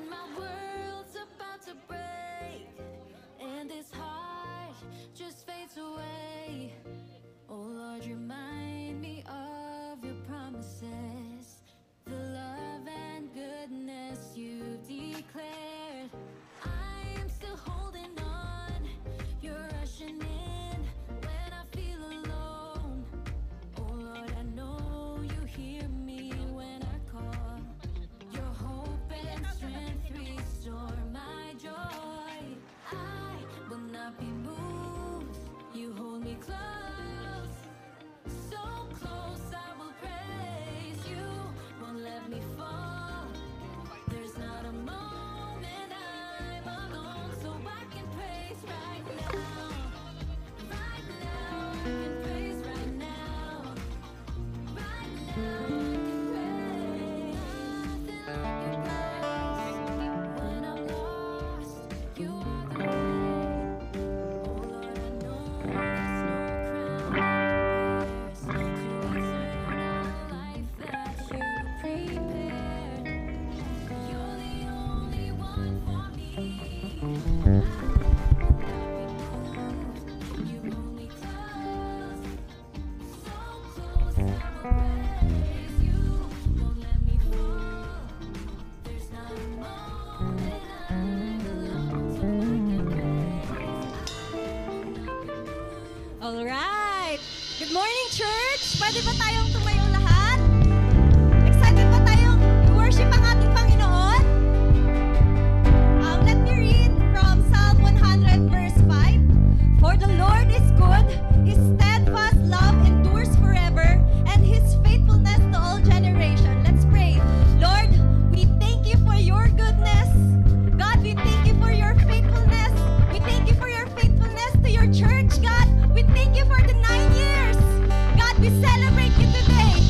my world's about to break, and this heart just fades away. Oh Lord, remind me of your promises, the love and goodness you've declared. I am still holding on, you're rushing in when I feel alone. Oh Lord, I know you hear me when I call. Your hope and strength restore my joy. I will not be moved, you hold me close, so close I will praise you, won't let me fall. There's not a moment I'm alone, so I can praise right now. Right now, I can praise right now. Right now, I can praise. Nothing like your grace. When I'm lost, you are the way. Oh Lord, I know there's no crown that compares to eternal life that you prepared. You're the only one for me. I will not be moved. You hold me close, so close I will praise you, won't let me fall. There's not a moment I'm alone, so I can praise. All right. Good morning, church. Pwede ba tayong tumayo lahat? Excited ba tayong i-worship ang ating Panginoon? Let me read from Psalm 100 verse 5. For the Lord is good, His steadfast love endures forever, and His faithfulness to all generations. Let's pray. Lord, we thank you for your goodness. God, we thank you for your faithfulness. We thank you for your faithfulness to your church, God. We thank you for the 9 years. God, we celebrate you today.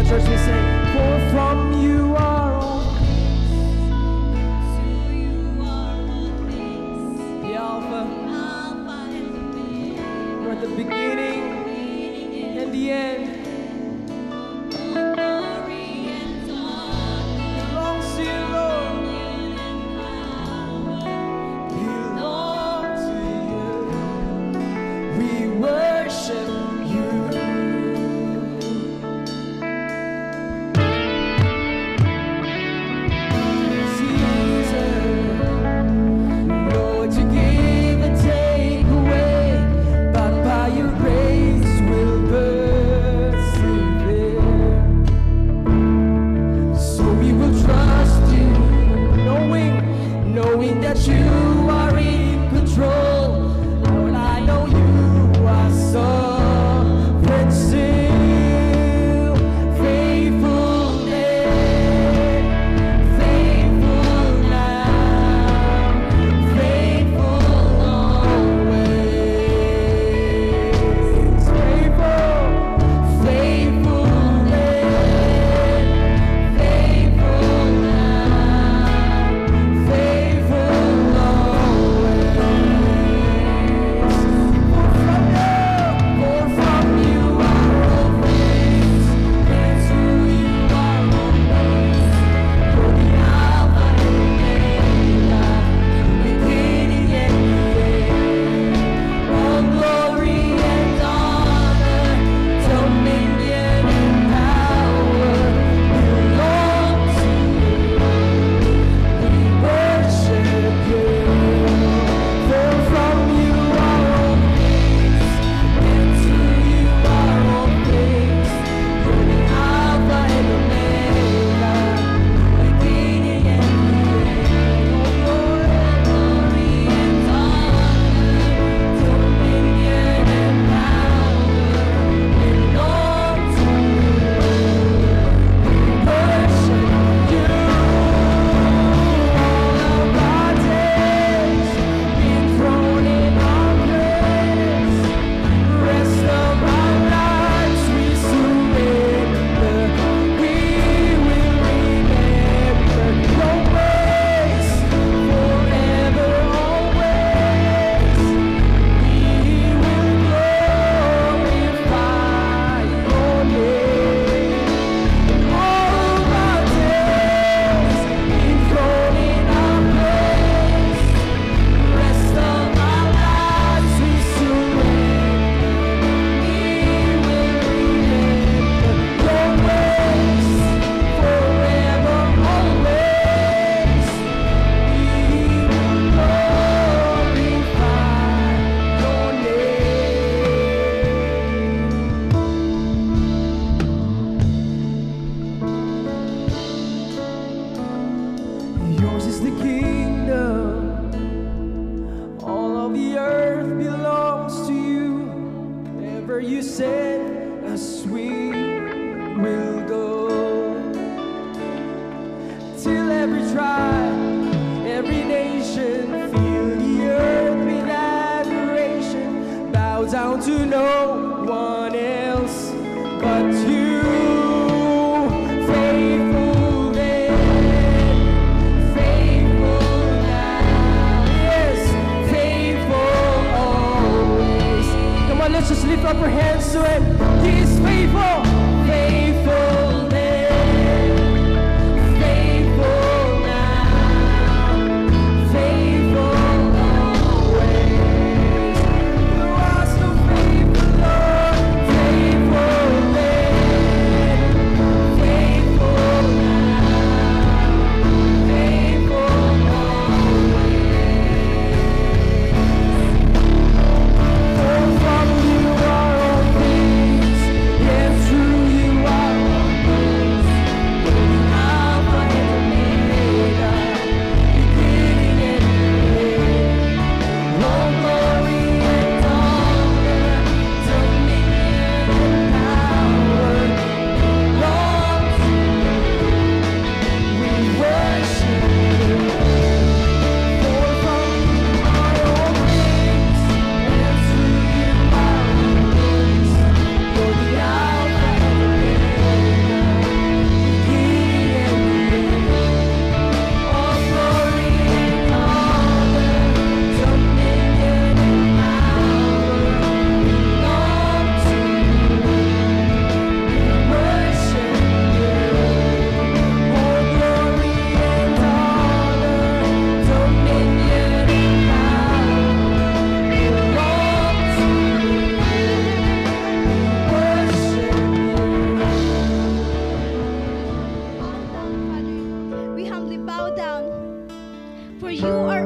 church, we say, for from you are all To you are all things. the Alpha. Alpha and Omega. You are the beginning and the end. Glory and honor Belongs to you, Lord. and power. Belong to you. We worship you.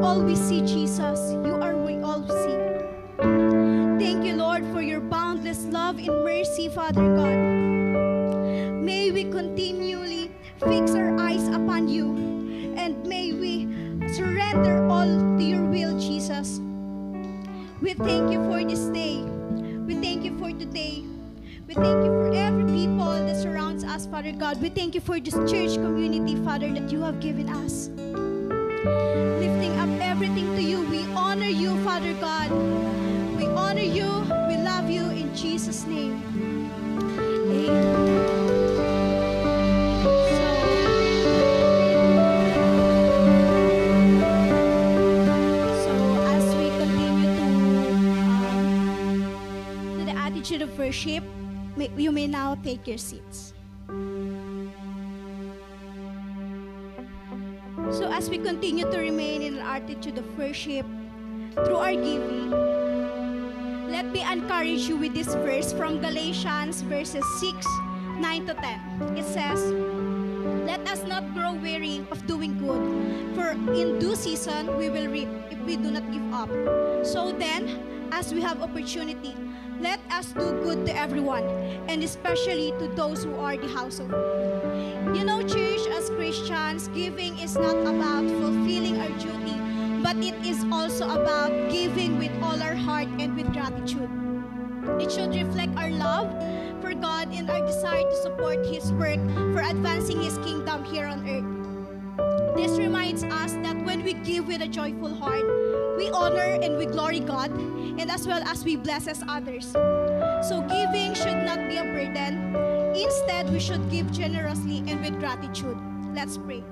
all we see, Jesus. You are all we see. Thank you, Lord, for your boundless love and mercy, Father God. May we continually fix our eyes upon you, and may we surrender all to your will, Jesus. We thank you for this day. We thank you for today. We thank you for every people that surrounds us, Father God. We thank you for this church community, Father, that you have given us. Lifting up everything to you, we honor you, Father God. We honor you, we love you, in Jesus' name. Amen. So as we continue to the attitude of worship, you may now take your seats. So as we continue to remain in an attitude of worship through our giving, let me encourage you with this verse from Galatians verses 6, 9 to 10. It says, "Let us not grow weary of doing good, for in due season we will reap if we do not give up. So then, as we have opportunity, let us do good to everyone, and especially to those who are the household." You know, church, as Christians, giving is not about fulfilling our duty, but it is also about giving with all our heart and with gratitude. It should reflect our love for God and our desire to support His work for advancing His kingdom here on earth. This reminds us that when we give with a joyful heart, we honor and we glory God, and as well as we blesses others. So giving should not be a burden. Instead, we should give generously and with gratitude. Let's pray.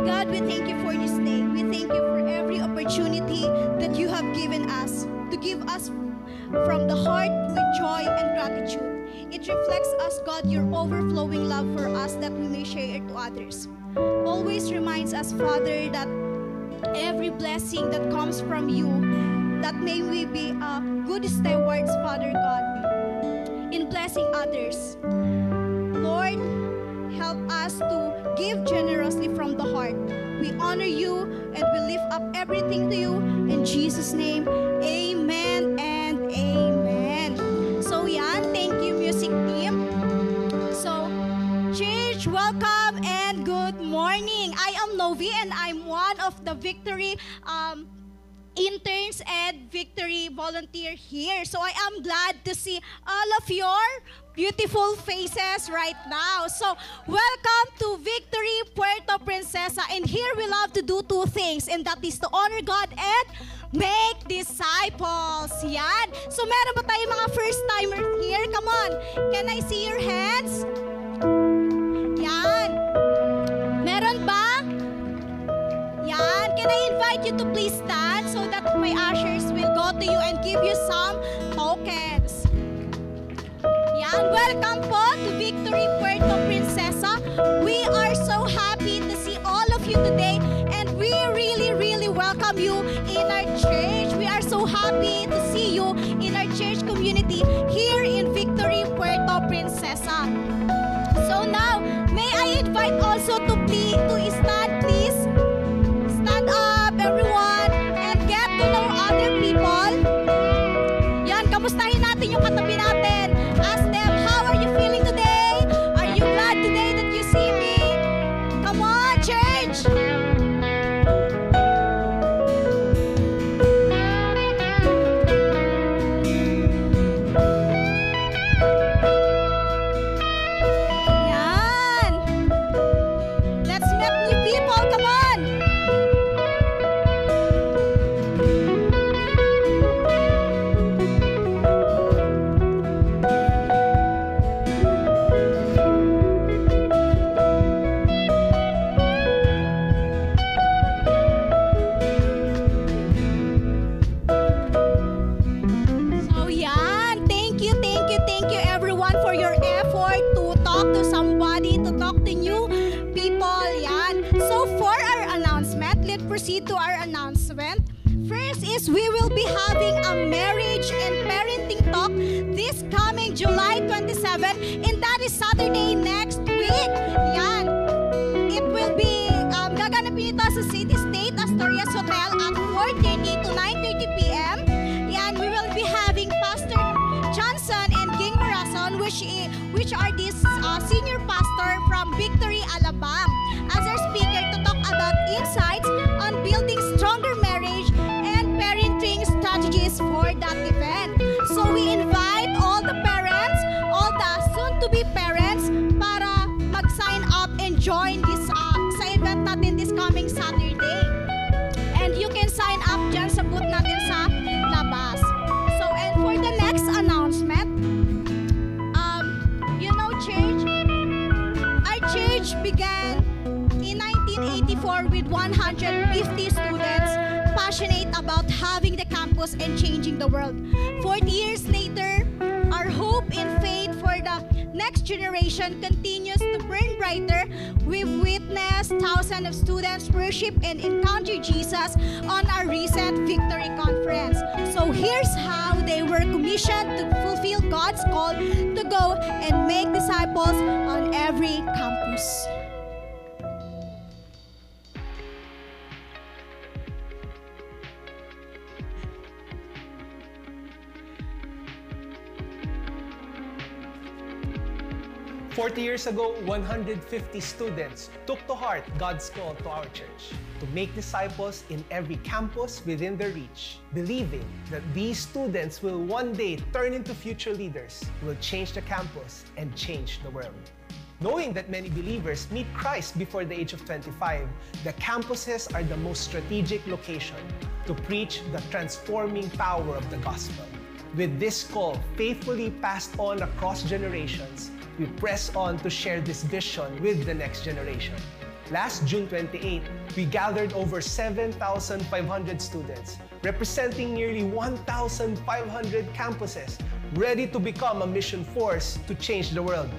God, we thank you for this day. We thank you for every opportunity that you have given us to give us from the heart with joy and gratitude. It reflects us, God, your overflowing love for us that we may share it to others. Always reminds us, Father, that every blessing that comes from you, that may we be good stewards, Father God, in blessing others. Lord, help us to give generously from the heart. We honor you and we lift up everything to you. In Jesus' name, amen and amen. So yan, thank you, music team. So, church, welcome and good morning. I am Novi and I'm one of the Victory interns and Victory volunteer here. So I am glad to see all of your beautiful faces right now. So welcome to Victory Puerto Princesa. And here we love to do two things, and that is to honor God and make disciples. Yan. So meron ba tayo mga first timers here? Come on. Can I see your hands? Yan. Meron ba? Yan. Can I invite you to please stand so that my ushers will go to you and give you some tokens. Yan. Welcome po to Victory Puerto Princesa. We are so happy to see all of you today, and we really welcome you in our church. We are so happy to see you in our church community here in Victory Puerto Princesa. So now, may I invite also to stand, please. Stand up, everyone, and get to know other people. Yan, kamustahin natin yung katabi natin. Ask them, how are you feeling today? Are you glad today that you see me? Come on, church! Yan! Let's meet new people, come on! So yan, thank you everyone for your effort to talk to somebody, to talk to new people. Yan. So for our announcement, let's proceed to our announcement. First is we will be having a marriage and parenting talk this coming July 27, and that is Saturday next week. Yan. It will be gaganapin ito sa City State Asturias which are this senior pastor from Victory, Alabama, as our speaker to talk about insights on building stronger marriage and parenting strategies for that event. So we invite all the parents, all the soon-to-be parents para mag-sign up and join this sa event natin this coming Saturday. And you can sign up dyan sa booth natin sa labas. So, and for the next announcement, church, our church began in 1984 with 150 students passionate about having the campus and changing the world. 40 years later, our hope and faith for the next generation continues to burn brighter. We've witnessed thousands of students worship and encounter Jesus on our recent Victory Conference. So here's how they were commissioned to fulfill God's call to go and make disciples on every campus. 40 years ago, 150 students took to heart God's call to our church to make disciples in every campus within their reach, believing that these students will one day turn into future leaders, will change the campus and change the world. Knowing that many believers meet Christ before the age of 25, the campuses are the most strategic location to preach the transforming power of the gospel. With this call faithfully passed on across generations, we press on to share this vision with the next generation. Last June 28, we gathered over 7,500 students, representing nearly 1,500 campuses, ready to become a mission force to change the world.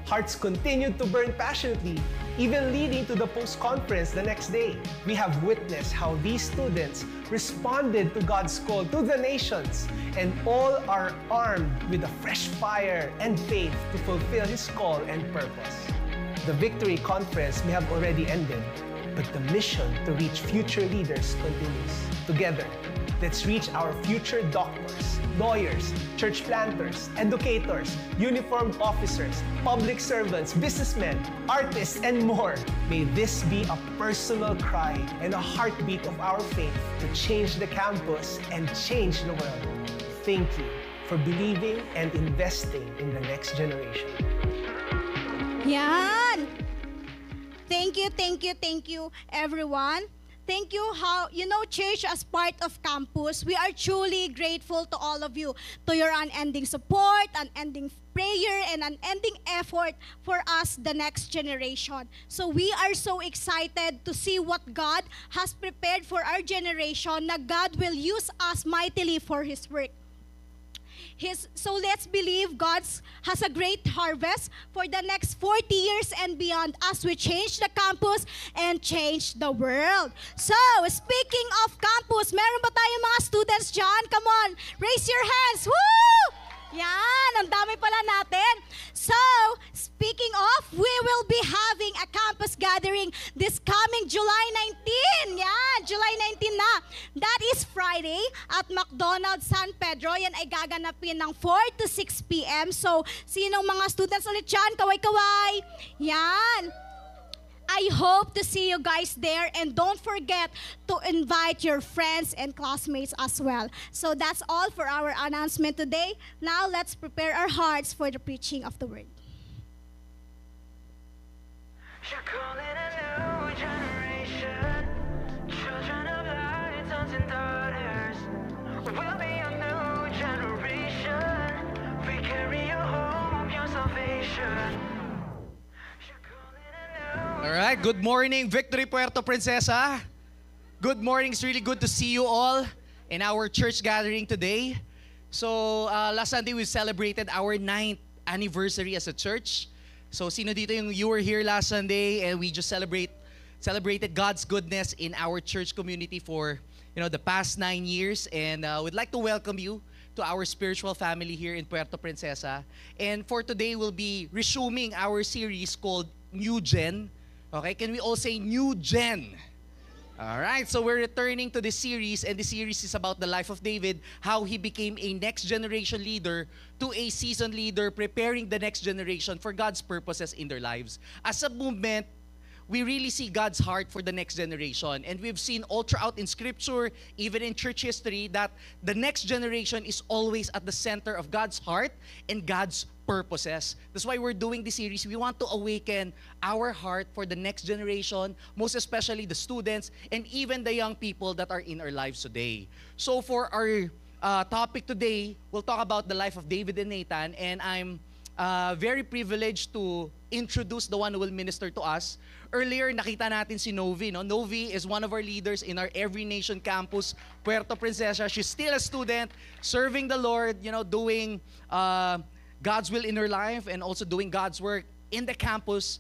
Hearts continued to burn passionately, even leading to the post-conference the next day. We have witnessed how these students responded to God's call to the nations, and all are armed with a fresh fire and faith to fulfill His call and purpose. The Victory Conference may have already ended, but the mission to reach future leaders continues. Together, let's reach our future doctors, lawyers, church planters, educators, uniformed officers, public servants, businessmen, artists, and more. May this be a personal cry and a heartbeat of our faith to change the campus and change the world. Thank you for believing and investing in the next generation. Yan! Thank you, everyone. Thank you, church as part of campus. We are truly grateful to all of you, to your unending support, unending prayer, and unending effort for us, the next generation. So we are so excited to see what God has prepared for our generation, na God will use us mightily for His work. So let's believe God has a great harvest for the next 40 years and beyond as we change the campus and change the world. So, speaking of campus, meron ba tayong mga students dyan? Come on, raise your hands. Woo! Yan, ang dami pala natin. So, speaking of, we will be having a campus gathering this coming July 19. Yan, July 19 na. That is Friday at McDonald's San Pedro. Yan ay gaganapin ng 4 to 6 p.m. So, sinong mga students ulit dyan? Kaway-kaway. Yan. I hope to see you guys there, and don't forget to invite your friends and classmates as well. So that's all for our announcement today. Now let's prepare our hearts for the preaching of the word. You're calling a new generation, children of light, sons and daughters. We'll be a new generation. We carry your hope, your salvation. Alright, good morning, Victory Puerto Princesa. Good morning, it's really good to see you all in our church gathering today. So, last Sunday we celebrated our 9th anniversary as a church. So, sino dito yung you were here last Sunday and we just celebrated God's goodness in our church community for, the past 9 years. And we'd like to welcome you to our spiritual family here in Puerto Princesa. And for today, we'll be resuming our series called New Gen. Okay, can we all say New Gen? All right, so we're returning to this series, and the series is about the life of David, how he became a next generation leader to a seasoned leader, preparing the next generation for God's purposes in their lives. As a movement, we really see God's heart for the next generation. And we've seen all throughout in Scripture, even in church history, that the next generation is always at the center of God's heart and God's purposes. That's why we're doing this series. We want to awaken our heart for the next generation, most especially the students and even the young people that are in our lives today. So for our topic today, we'll talk about the life of David and Nathan, and I'm very privileged to introduce the one who will minister to us. Earlier, nakita natin si Novi. No? Novi is one of our leaders in our Every Nation campus, Puerto Princesa. She's still a student, serving the Lord, doing God's will in her life and also doing God's work in the campus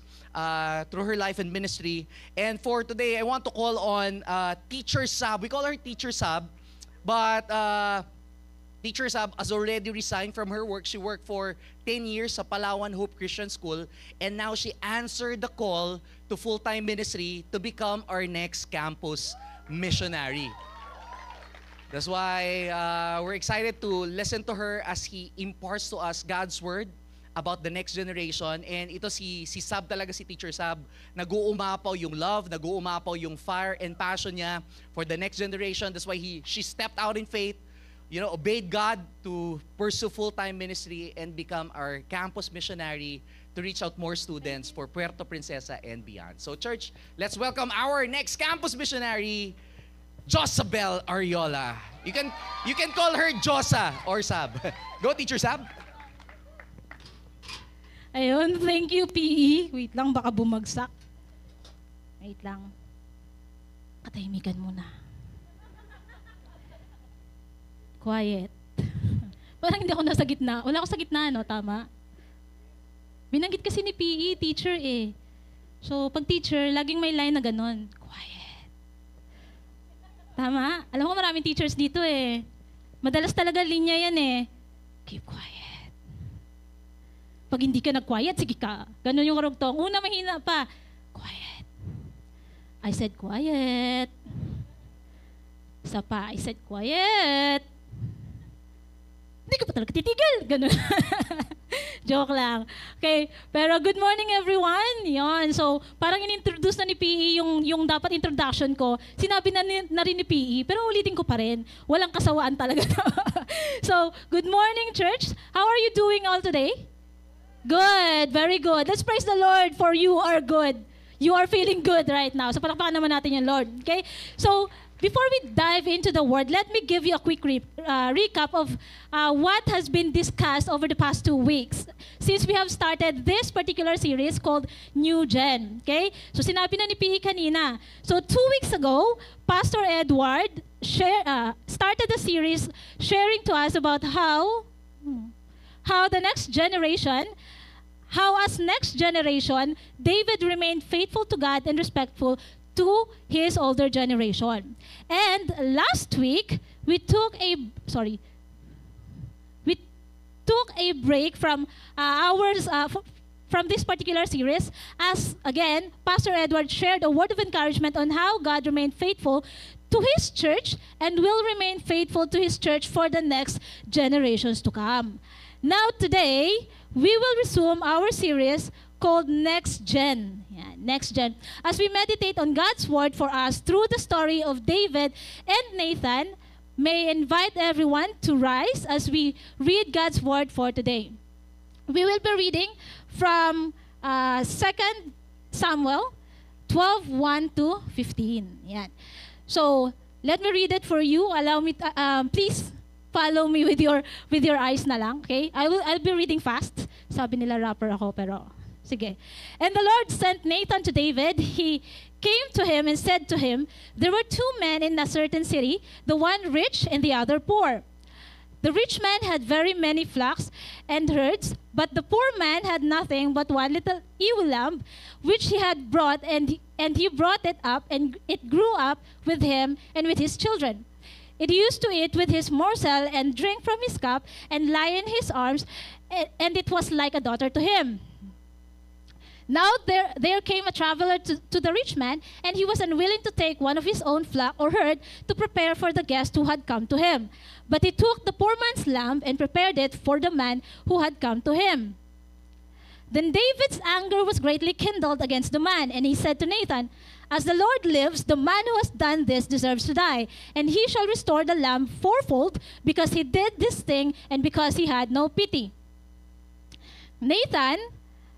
through her life and ministry. And for today, I want to call on Teacher Sab. We call her Teacher Sab, but Teacher Sab has already resigned from her work. She worked for 10 years sa Palawan Hope Christian School, and now she answered the call to full-time ministry to become our next campus missionary. That's why we're excited to listen to her as he imparts to us God's word about the next generation. And ito si Sab talaga, si Teacher Sab, nag-uumapaw yung love, nag-uumapaw yung fire and passion niya for the next generation. That's why she stepped out in faith, obeyed God to pursue full-time ministry and become our campus missionary to reach out more students for Puerto Princesa and beyond. So church, let's welcome our next campus missionary, Josabel Ariola. You can call her Josa or Sab. Go, Teacher Sab. Ayun, thank you, PE. Wait lang, baka bumagsak. Wait lang. Katahimikan muna. Quiet. Parang hindi ako nasa gitna. Wala ako sa gitna, no? Tama? Binanggit kasi ni PE, teacher eh. So, pag teacher, laging may line na ganon. Quiet. Tama? Alam ko maraming teachers dito eh. Madalas talaga linya yan eh. Keep quiet. Pag hindi ka nag-quiet, sige ka. Ganon yung karugtong. Una, mahina pa. Quiet. I said quiet. Isa pa, I said quiet. Hindi ka pa talaga titigil. Ganun. Joke lang. Okay, pero good morning everyone. Yon. So, parang in-introduce na ni PE yung dapat introduction ko. Sinabi na rin ni PE, pero ulitin ko pa rin. Walang kasawaan talaga. So, good morning church. How are you doing all today? Good. Very good. Let's praise the Lord for you are good. You are feeling good right now. So, palakpakan naman natin yung Lord. Okay? So, before we dive into the word, let me give you a quick recap of what has been discussed over the past 2 weeks since we have started this particular series called New Gen. Okay? So sinabi na ni PE kanina. So 2 weeks ago, Pastor Edward started a series sharing to us about how the next generation, how as next generation, David remained faithful to God and respectful to his older generation. And last week, we took a break from from this particular series as, again, Pastor Edward shared a word of encouragement on how God remained faithful to his church and will remain faithful to his church for the next generations to come. Now today, we will resume our series called Next Gen. Yeah, Next Gen. As we meditate on God's word for us through the story of David and Nathan, may invite everyone to rise as we read God's word for today. We will be reading from 2 Samuel 12:1 to 15. Yeah. So, let me read it for you. Allow me, please follow me with your eyes na lang, okay? I'll be reading fast. Sabi nila rapper ako, pero sige. And the Lord sent Nathan to David. He came to him and said to him, there were 2 men in a certain city, the one rich and the other poor. The rich man had very many flocks and herds, but the poor man had nothing but one little ewe lamb, which he had brought, and he brought it up, and it grew up with him and with his children. It used to eat with his morsel and drink from his cup and lie in his arms, and it was like a daughter to him. Now there came a traveler to the rich man, and he was unwilling to take one of his own flock or herd to prepare for the guest who had come to him. But he took the poor man's lamb and prepared it for the man who had come to him. Then David's anger was greatly kindled against the man, and he said to Nathan, "As the Lord lives, the man who has done this deserves to die, and he shall restore the lamb fourfold, because he did this thing and because he had no pity." Nathan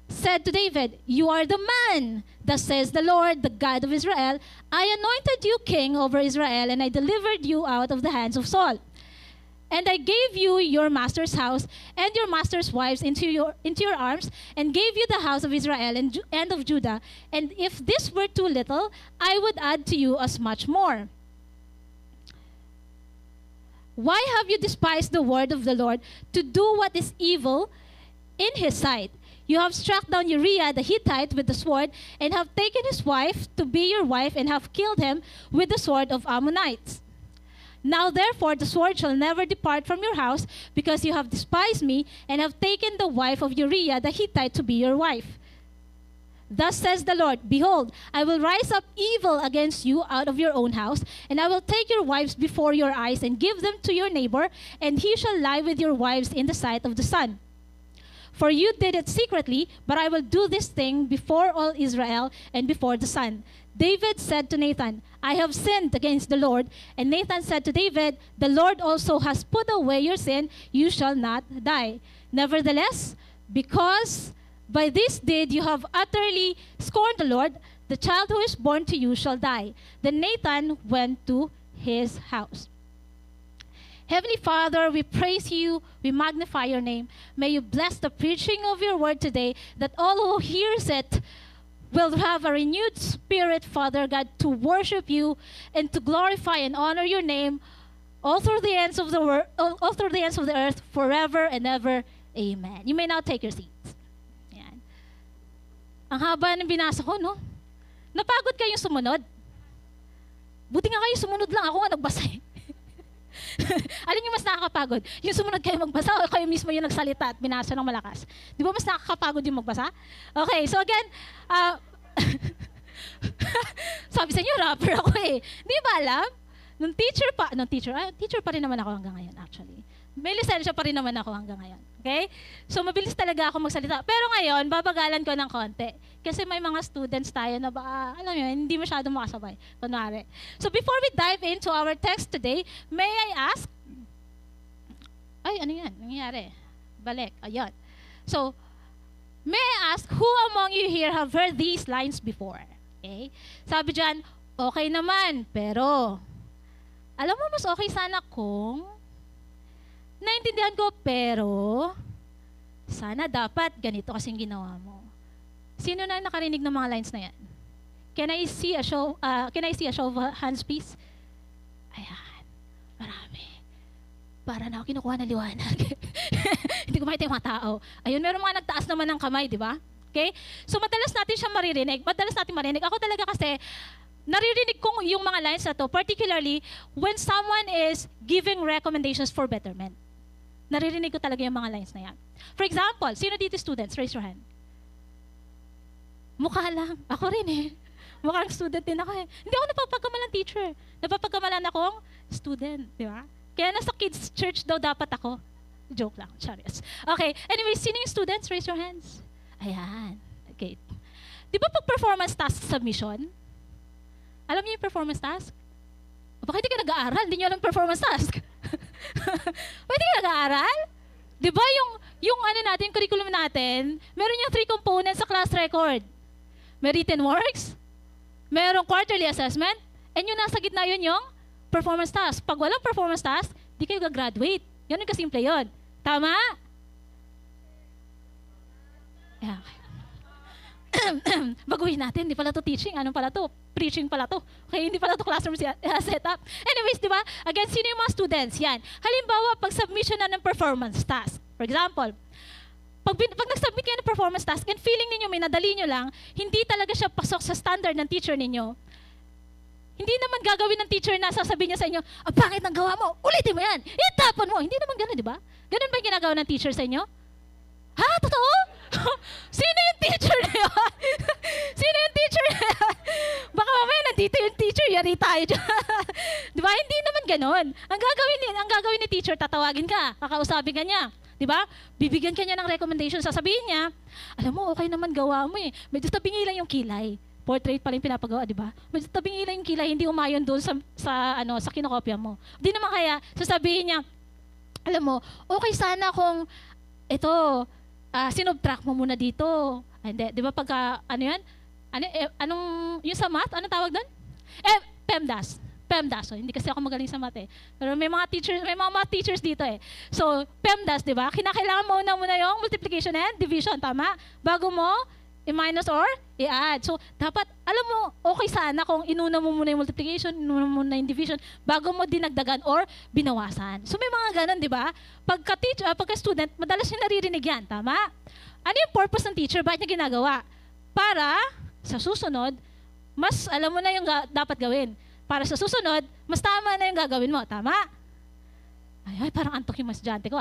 said to David, "You are the man. Thus says the Lord, the God of Israel, I anointed you king over Israel, and I delivered you out of the hands of Saul. And I gave you your master's house and your master's wives into your arms, and gave you the house of Israel and of Judah. And if this were too little, I would add to you as much more. Why have you despised the word of the Lord to do what is evil in his sight? You have struck down Uriah the Hittite with the sword, and have taken his wife to be your wife, and have killed him with the sword of Ammonites. Now therefore the sword shall never depart from your house, because you have despised me, and have taken the wife of Uriah the Hittite to be your wife. Thus says the Lord, Behold, I will rise up evil against you out of your own house, and I will take your wives before your eyes, and give them to your neighbor, and he shall lie with your wives in the sight of the sun. For you did it secretly, but I will do this thing before all Israel and before the sun. David said to Nathan, I have sinned against the Lord. And Nathan said to David, The Lord also has put away your sin, you shall not die. Nevertheless, because by this deed you have utterly scorned the Lord, the child who is born to you shall die. Then Nathan went to his house. Heavenly Father, we praise you, we magnify your name. May you bless the preaching of your word today, that all who hears it will have a renewed spirit, Father God, to worship you and to glorify and honor your name all through the ends of the earth, forever and ever. Amen. You may now take your seats. Yan. Ang haba ng binasa ko, no? Napagod kayong sumunod? Buti nga kayo sumunod lang, ako nga nagbasa eh. Alin yung mas nakakapagod? Yung sumunod kayo magbasa o kayo mismo yung nagsalita at binasa ng malakas? Di ba mas nakakapagod yung magbasa? Okay, so again, sabi sa inyo, rapper ako eh. Di ba alam? Teacher pa rin naman ako hanggang ngayon actually. May lisensya pa rin naman ako hanggang ngayon. Okay? So mabilis talaga ako magsalita. Pero ngayon, babagalan ko ng konti. Kasi may mga students tayo na baka, alam nyo, hindi masyado makasabay. Kunwari. So before we dive into our text today, may I ask, ano yan? Nangyari? Balik. Ayun. So, may I ask, who among you here have heard these lines before? Okay? Sabi dyan, okay naman, pero, alam mo, mas okay sana kung, naintindihan ko, pero, sana dapat ganito kasing ginawa mo. Sino na nakarinig ng mga lines na yan? Can I see a show of hands, please? Ayan. Marami. Para na ako kinukuha ng liwanag. Hindi ko makita yung mga tao. Ayun, meron mga nagtaas naman ng kamay, di ba? Okay? So, madalas natin siyang maririnig. Ako talaga kasi, naririnig kong yung mga lines na to, particularly when someone is giving recommendations for betterment. Naririnig ko talaga yung mga lines na yan. For example, sino dito students? Raise your hand. Mukha lang. Ako rin eh. Mukhang student din ako eh. Hindi ako napapagkamalang teacher. Napapagkamalan akong student. Di ba? Kaya nasa kids church daw dapat ako. Joke lang. Chariots. Okay. Anyway, sino yung students? Raise your hands. Ayan. Okay. Di ba pag performance task submission? Alam niyo yung performance task? Baka hindi ka nag-aaral, hindi niyo alam performance task. Pwede ka nag-aaral? Di ba yung ano natin, curriculum natin, meron yung 3 components sa class record. May written works, merong quarterly assessment, and yung nasa gitna yun yung performance task. Pag walang performance task, di kayo gagraduate. Yan yung kasimple yun. Tama? Yeah, okay. Baguhin natin, hindi pala to teaching, ano pala to? Preaching pala to. Okay, hindi pala to classroom setup. Anyways, di ba? Again, sino yung mga students? Yan. Halimbawa, pag submission na ng performance task. For example, pag nag-submit kayo ng performance task and feeling ninyo may nadali nyo lang, hindi talaga siya pasok sa standard ng teacher ninyo, hindi naman gagawin ng teacher na sasabihin niya sa inyo, ang pangit ng gawa mo, ulitin mo yan, itapon mo. Hindi naman gano'n, di ba? Ganun ba yung ginagawa ng teacher sa inyo? Ha? Totoo? Sino yung teacher na yun? tayo dyan. Di ba? Hindi naman ganon. Ang gagawin ni teacher, tatawagin ka, kakausapin ka niya. Di ba? Bibigyan ka niya ng recommendation. Sasabihin niya, alam mo, okay naman gawa mo eh. Medyo tabingi lang yung kilay. Portrait pa rin pinapagawa, di ba? Medyo tabingi lang yung kilay, hindi umayon doon sa kinokopya mo. Di naman kaya, sasabihin niya, alam mo, okay sana kung ito, sinubtract mo muna dito. Hindi, di ba pagka, ano yan? Anong, yung sa math, anong tawag doon? PEMDAS. PEMDAS. So, hindi kasi ako magaling sa math eh. Pero may mga math teachers dito eh. So, PEMDAS, di ba? Kinakailangan mo muna yung multiplication and division, tama? Bago mo, i-minus or i-add. So, dapat, alam mo, okay sana kung inuna mo muna yung multiplication, inuna mo muna yung division, bago mo dinagdagan or binawasan. So, may mga ganun, di ba? Pagka-student, madalas yung naririnig yan, tama? Ano yung purpose ng teacher? Bakit niya ginagawa? Para, sa susunod, mas alam mo na yung dapat gawin. Para sa susunod, mas tama na yung gagawin mo. Tama? Ay, parang antok yung mas estudyante ko.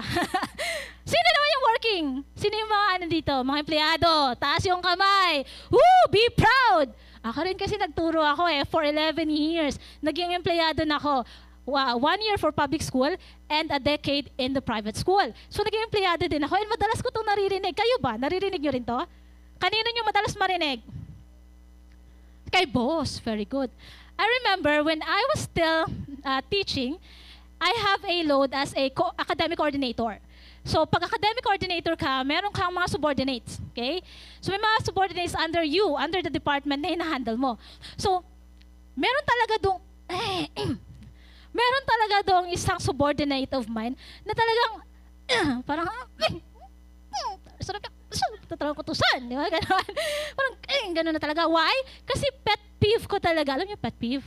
Sino naman yung working? Sino yung mga dito? Mga empleyado. Taas yung kamay. Woo! Be proud! Ako rin kasi nagturo ako for 11 years. Naging empleyado na ako. 1 year for public school and a decade in the private school. So naging empleyado din ako. And madalas ko itong naririnig. Kayo ba? Naririnig nyo rin to? Kanino nyo madalas marinig? Kay boss. Very good. I remember when I was still teaching, I have a load as a academic coordinator. So, pag academic coordinator ka, meron kang mga subordinates. Okay? So, may mga subordinates under you, under the department na hinahandle mo. So, meron talaga dong isang subordinate of mine na talagang, parang, tatraw ko tusan. Di ba? Ganon. Parang, ganon na talaga. Why? Kasi pet peeve ko talaga. Alam niyo pet peeve?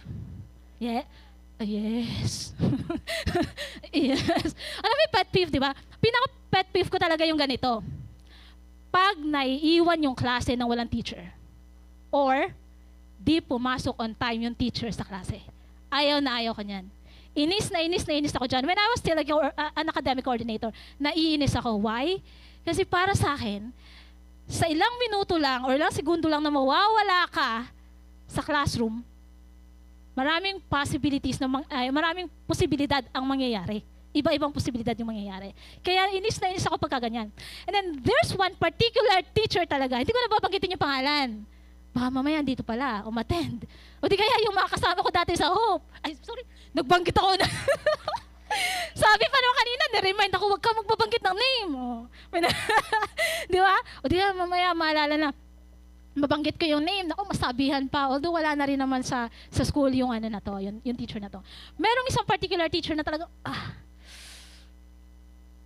Yeah. Yes. Yes. Alam mo yung pet peeve, di ba? Pinaka-pet peeve ko talaga yung ganito. Pag naiiwan yung klase ng walang teacher or di pumasok on time yung teacher sa klase. Ayaw na ayaw ko niyan. Inis na inis ako dyan. When I was still an academic coordinator, naiinis ako. Why? Kasi para sa akin, sa ilang minuto lang or ilang segundo lang na mawawala ka sa classroom, maraming maraming posibilidad ang mangyayari. Iba-ibang posibilidad yung mangyayari. Kaya inis na inis ako pagka ganyan. And then there's one particular teacher talaga, hindi ko na babanggitin yung pangalan. Baka mamaya dito pala, umattend. O di kaya yung mga kasama ko dati sa Hope. Ay, sorry, nagbanggit ako na. Sabi pa naman kanina, na-remind ako, huwag ka magbabanggit ng name. Di ba? O di kaya mamaya maalala na, mabanggit ko yung name, naku, masabihan pa. Although wala na rin naman sa school yung na to, yung teacher na to. Merong isang particular teacher na talaga,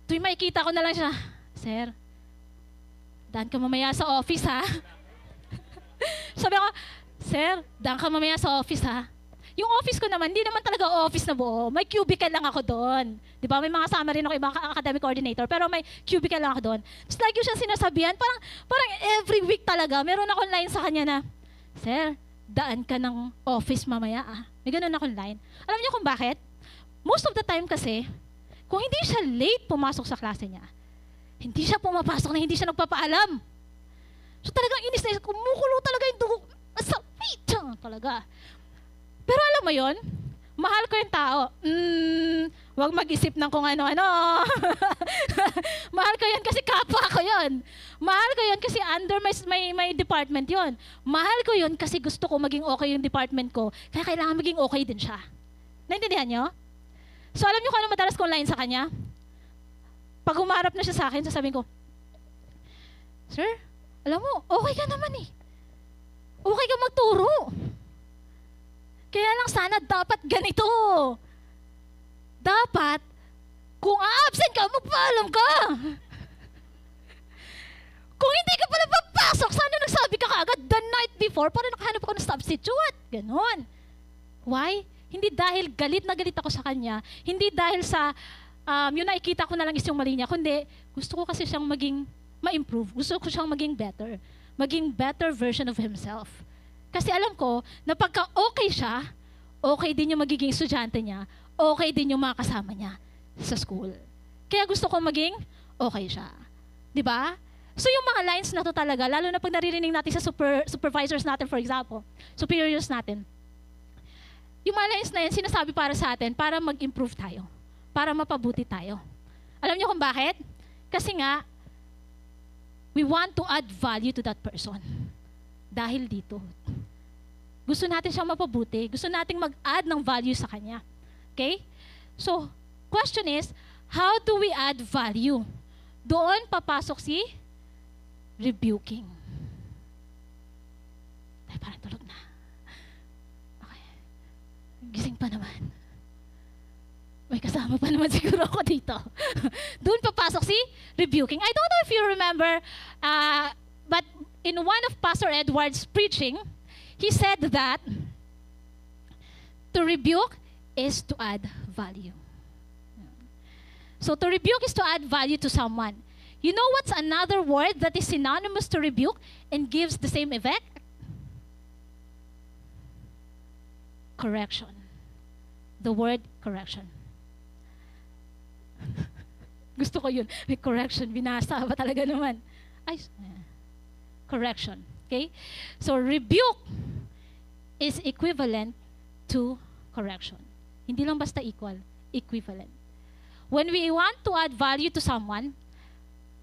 tuwing makikita ko na lang siya, Sir, daan ka mamaya sa office ha. Sabi ko, Sir, daan ka mamaya sa office ha. Yung office ko naman, hindi naman talaga office na buo. May cubicle lang ako doon. Di ba? May mga kasama rin ako, ibang academic coordinator, pero may cubicle lang ako doon. Tapos lagi ko siya sinasabihan, parang every week talaga, meron akong line sa kanya na, Sir, daan ka ng office mamaya ah. May ganun akong line. Alam niyo kung bakit? Most of the time kasi, kung hindi siya late pumasok sa klase niya, hindi siya pumapasok na hindi siya nagpapaalam. So talagang inis na inis, kumukulo talaga yung dugo. Masakit talaga. Pero alam mo yon, mahal ko yung tao. Huwag mag-isip ng kung ano-ano. Mahal ko yun kasi kapwa ko yun. Mahal ko yun kasi under my department yun. Mahal ko yun kasi gusto ko maging okay yung department ko. Kaya kailangan maging okay din siya. Naintindihan nyo? So alam nyo kung ano madalas kong line sa kanya? Pag humarap na siya sa akin, sasabihin ko, Sir, alam mo, okay ka naman eh. Okay ka magturo. Kaya lang sana dapat ganito. Dapat, kung a-absent ka, magpaalam ka. Kung hindi ka pala papasok, sana nagsabi ka kaagad the night before para nakahanap ako ng substitute. Ganon. Why? Hindi dahil galit na galit ako sa kanya, hindi dahil sa yung nakikita ko na lang is yung mali niya, kundi gusto ko kasi siyang maging ma-improve. Gusto ko siyang maging better version of himself. Kasi alam ko na pagka okay siya, okay din yung magiging estudyante niya, okay din yung mga kasama niya sa school. Kaya gusto ko maging okay siya. 'Di ba? So yung mga lines na to talaga, lalo na pag naririnig natin sa supervisors natin, for example, superiors natin, yung mga lines na yan, sinasabi para sa atin, para mag-improve tayo, para mapabuti tayo. Alam niyo kung bakit? Kasi nga, we want to add value to that person. Dahil dito. Gusto natin siyang mapabuti. Gusto nating mag-add ng value sa kanya. Okay? So, question is, how do we add value? Doon papasok si rebuking. Ay, parang tulog na. Okay. Gising pa naman. May kasama pa naman siguro ako dito. Doon papasok si rebuking. I don't know if you remember, but in one of Pastor Edward's preaching, he said that to rebuke is to add value. So to rebuke is to add value to someone. You know what's another word that is synonymous to rebuke and gives the same effect? Correction. The word correction. Gusto ko yun. May correction. Binasa ba talaga naman? Ay, correction. Okay? So rebuke is equivalent to correction. Hindi lang basta equal, equivalent. When we want to add value to someone,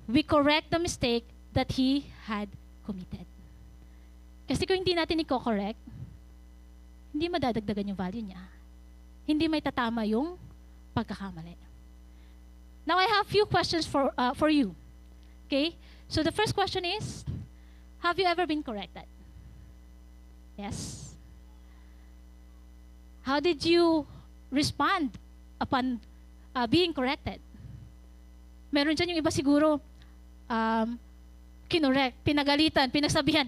we correct the mistake that he had committed. Kasi kung hindi natin i-correct, hindi madadagdagan yung value niya. Hindi may tatama yung pagkakamali. Now I have few questions for you. Okay? So the first question is, have you ever been corrected? Yes? How did you respond upon being corrected? Meron dyan yung iba siguro, kinorek, pinagalitan, pinagsabihan.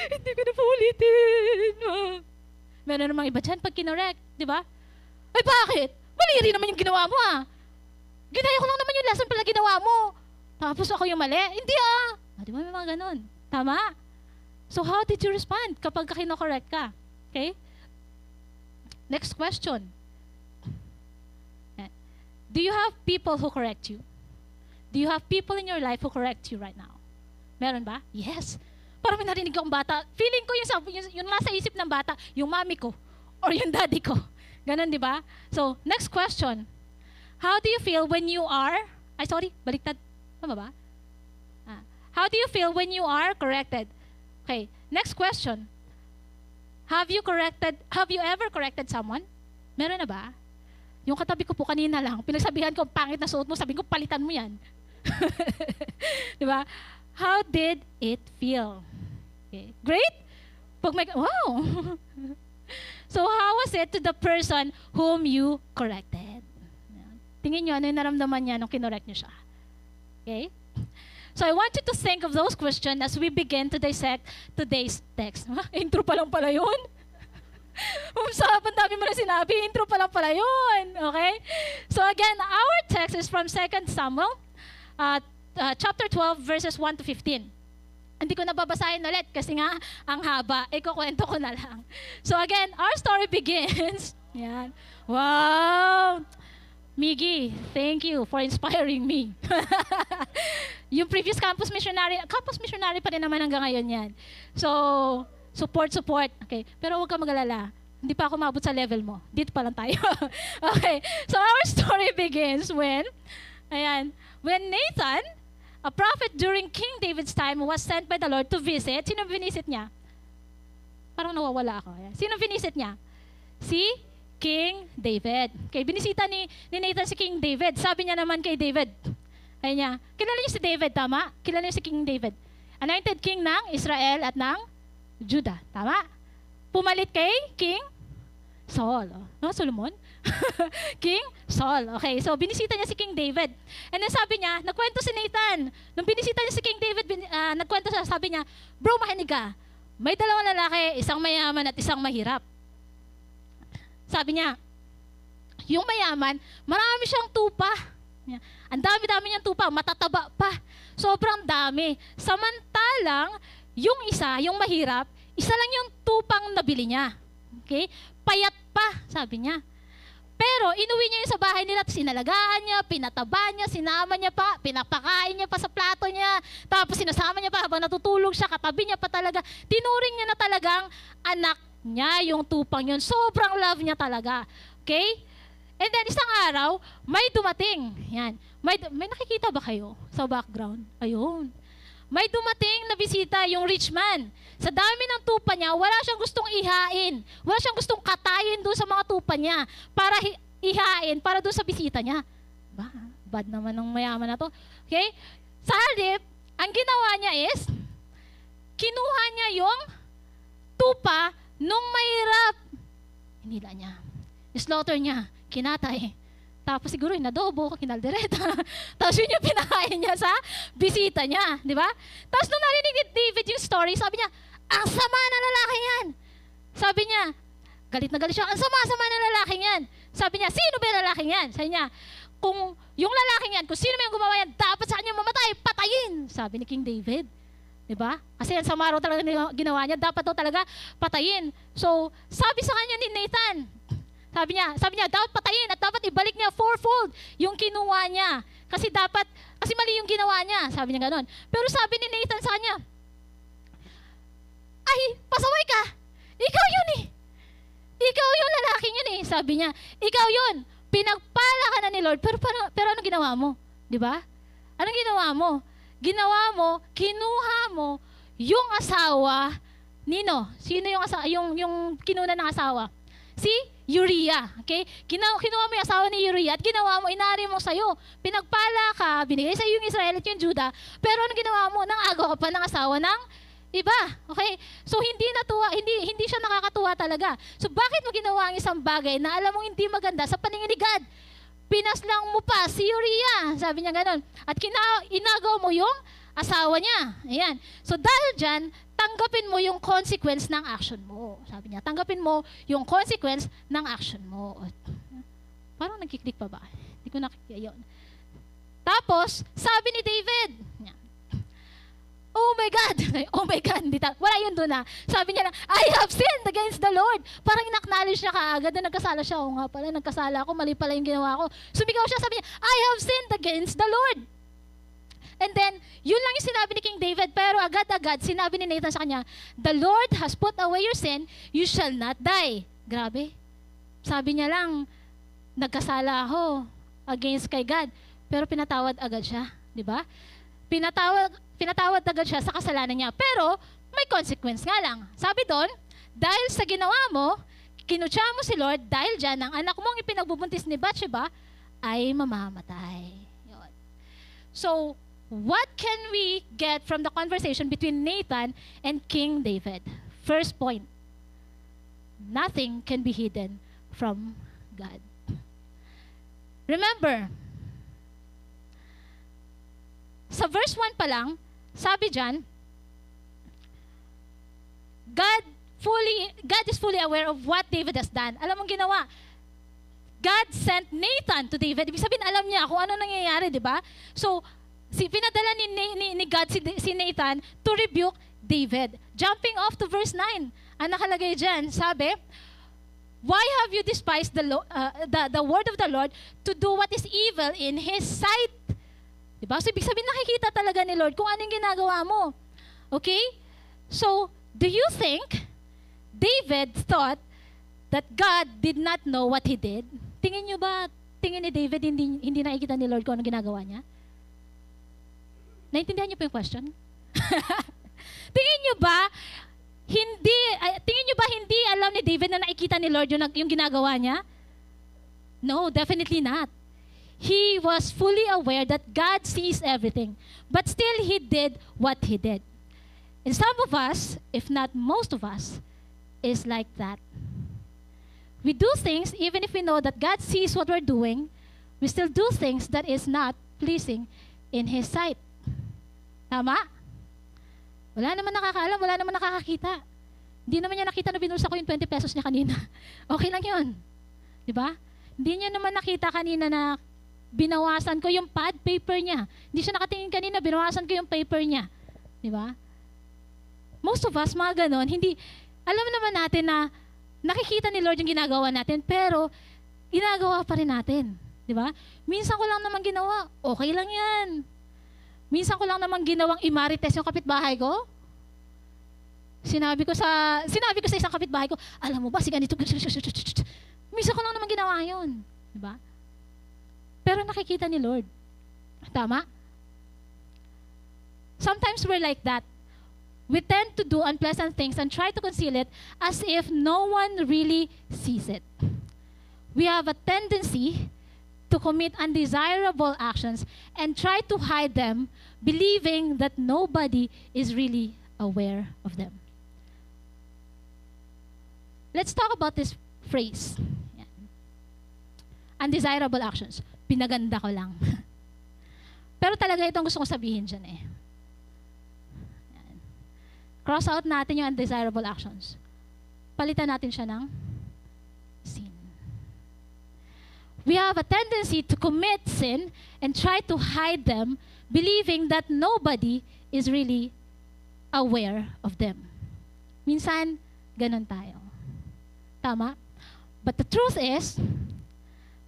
Hindi ko na paulitin. Meron namang iba dyan pag kinorek, di ba? Ay bakit? Mali rin naman yung ginawa mo Ginaya ko lang naman yung lesson pala ginawa mo. Tapos ako yung mali. Hindi di ba may mga ganun? Tama? So how did you respond kapag kino-correct ka? Okay? Next question. Do you have people who correct you? Do you have people in your life who correct you right now? Meron ba? Yes. Parang may narinig akong bata. Feeling ko yung nasa isip ng bata, yung mami ko or yung daddy ko. Ganon, di ba? So, next question. How do you feel when you are... baliktad. Tama ba? How do you feel when you are corrected? Okay, next question. Have you ever corrected someone? Meron na ba? Yung katabi ko po kanina lang, pinagsabihan ko, pangit na suot mo, sabi ko, palitan mo yan. Di ba? How did it feel? Okay. Great? Wow! So how was it to the person whom you corrected? Tingin nyo, ano yung naramdaman niya nung kinorek niyo siya? Okay? So I want you to think of those questions as we begin to dissect today's text. Intro pa lang pala yun. Ang dami mo na sinabi, intro pa lang pala yun. Okay? So again, our text is from 2 Samuel, chapter 12, verses 1 to 15. Hindi ko na babasahin ulit kasi nga ang haba. Ikukwento ko na lang. So again, our story begins. Yan. Wow! Miggy, thank you for inspiring me. Yung previous campus missionary pa rin naman hanggang ngayon yan. So, support. Okay. Pero huwag ka mag-alala. Hindi pa ako maabot sa level mo. Dito pa lang tayo. Okay. So, our story begins when Nathan, a prophet during King David's time, was sent by the Lord to visit. Sino binisit niya? Parang nawawala ako. Sino binisit niya? Si King David. Okay, binisita ni Nathan si King David. Sabi niya naman kay David, ay niya, kilala niyo si David, tama? Kilala niyo si King David. Anointed king ng Israel at ng Judah, tama? Pumalit kay King Saul. Solomon? King Saul. Okay, so binisita niya si King David. And then sabi niya, nagkwento si Nathan. Nung binisita niya si King David, nagkwento siya, sabi niya, bro, makinig ka. May dalawang lalaki, isang mayaman at isang mahirap. Sabi niya, yung mayaman, marami siyang tupa. Ang dami-dami niyang tupa, matataba pa. Sobrang dami. Samantalang, yung isa, yung mahirap, isa lang yung tupang nabili niya. Okay? Payat pa, sabi niya. Pero inuwi niya yun sa bahay nila, sinalagaan niya, pinataba niya, sinama niya pa, pinapakain niya pa sa plato niya, tapos sinasama niya pa habang natutulog siya, Tabi niya pa talaga. Tinuring niya na talagang anak niya yung tupang yun. Sobrang love niya talaga. Okay? And then isang araw, may dumating. Yan. May nakikita ba kayo sa background? Ayun. May dumating na bisita yung rich man. Sa dami ng tupa niya, wala siyang gustong ihain. Wala siyang gustong katayin doon sa mga tupa niya para ihain para doon sa bisita niya. Bad naman ng mayaman na to. Okay? Sa halip, ang ginawa niya is, kinuha niya yung tupa nung mahirap. Hinila niya. Slaughter niya. Kinatay. Tapos siguro inadobo, kinaldereta. Tapos yun yung pinakain niya sa bisita niya. Di ba? Tapos nung narinig ni David yung story, sabi niya, ang sama na lalaki yan. Sabi niya, galit na galit siya, ang sama-sama na lalaki yan. Sabi niya, sino ba yung lalaki yan? Sabi niya, kung yung lalaki yan, kung sino may gumawa yan, dapat sa kanya mamatay, patayin. Sabi ni King David. Diba? Kasi ang sama raw talaga ginawa niya, dapat daw talaga patayin. So, sabi sa kanya ni Nathan, sabi niya, dapat patayin at dapat ibalik niya fourfold yung kinuha niya. Kasi mali yung ginawa niya. Sabi niya gano'n. Pero sabi ni Nathan sa kanya, ay, pasaway ka. Ikaw yun eh. Ikaw yung lalaking yun eh. Sabi niya, ikaw yun. Pinagpala ka na ni Lord. Pero anong ginawa mo? Diba? Anong ginawa mo? Ginawa mo, kinuha mo yung asawa, Nino, sino yung asawa, yung kinuna ng asawa? Si Uriah, okay? Kinuha mo yung asawa ni Uriah at ginawa mo, inari mo sa'yo. Pinagpala ka, binigay sa'yo yung Israel at yung Judah, pero ano ginawa mo? Nang-agaw ka pa ng asawa ng iba, okay? So hindi siya nakakatuwa talaga. So bakit mo ginawa ang isang bagay na alam mong hindi maganda sa paningin ni God? Pinaslang mo pa si Uriah, sabi niya ganon. At inagaw mo yung asawa niya. Ayan. So dahil dyan, tanggapin mo yung consequence ng action mo. Sabi niya, tanggapin mo yung consequence ng action mo. Parang nagkiklik pa ba? Hindi ko nakikita yun. Tapos, sabi ni David, oh my God, wala yun doon na. Sabi niya lang, I have sinned against the Lord. Parang in-acknowledge niya kaagad na nagkasala siya. O nga pala, nagkasala ako, mali pala yung ginawa ko. Sumigaw siya, sabi niya, I have sinned against the Lord. And then, yun lang yung sinabi ni King David, pero agad-agad, sinabi ni Nathan sa kanya, the Lord has put away your sin, you shall not die. Grabe. Sabi niya lang, nagkasala ako against kay God, pero pinatawad agad siya. Di ba? Pinatawad agad siya sa kasalanan niya, pero may consequence nga lang. Sabi doon, dahil sa ginawa mo, kinutya mo si Lord, dahil dyan, ang anak mong ipinagbubuntis ni Bathsheba ay mamamatay. Yun. So, what can we get from the conversation between Nathan and King David? First point, nothing can be hidden from God. Remember, sa verse 1 pa lang, sabi dyan, God is fully aware of what David has done. Alam mong ginawa, God sent Nathan to David. Ibig sabihin, alam niya kung ano nangyayari, di ba? So, pinadala ni God si Nathan to rebuke David. Jumping off to verse 9, ang nakalagay dyan, sabi, why have you despised the word of the Lord to do what is evil in His sight? Diba? So, ibig sabihin, nakikita talaga ni Lord kung anong ginagawa mo. Okay? So, do you think David thought that God did not know what he did? Tingin ni David, hindi nakikita ni Lord kung anong ginagawa niya? Naintindihan niyo po yung question? Tingin niyo ba hindi alam ni David na nakikita ni Lord yung ginagawa niya? No, definitely not. He was fully aware that God sees everything, but still he did what he did. And some of us, if not most of us, is like that. We do things even if we know that God sees what we're doing, we still do things that is not pleasing in His sight. Tama? Wala naman nakakaalam, wala naman nakakakita. Hindi naman niya nakita na binulsa ko yung 20 pesos niya kanina. Okay lang yun. Diba? Hindi niya naman nakita kanina na binawasan ko yung pad paper niya. Hindi siya nakatingin kanina, binawasan ko yung paper niya. Diba? Most of us, mga ganon, alam naman natin na nakikita ni Lord yung ginagawa natin, pero ginagawa pa rin natin. Diba? Minsan ko lang naman ginawa, okay lang yan. Minsan ko lang naman ginawang imarites yung kapitbahay ko. Sinabi ko sa isang kapitbahay ko, alam mo ba, si ganito, misa ko lang naman ginawa yun. Diba? Pero nakikita ni Lord. Tama? Sometimes we're like that. We tend to do unpleasant things and try to conceal it as if no one really sees it. We have a tendency to commit undesirable actions and try to hide them, believing that nobody is really aware of them. Let's talk about this phrase. Yan. Undesirable actions. Pinaganda ko lang. Pero talaga itong gusto kong sabihin dyan eh. Yan. Cross out natin yung undesirable actions. Palitan natin siya ng sin. We have a tendency to commit sin and try to hide them, believing that nobody is really aware of them. Minsan, ganun tayo. Tama? But the truth is,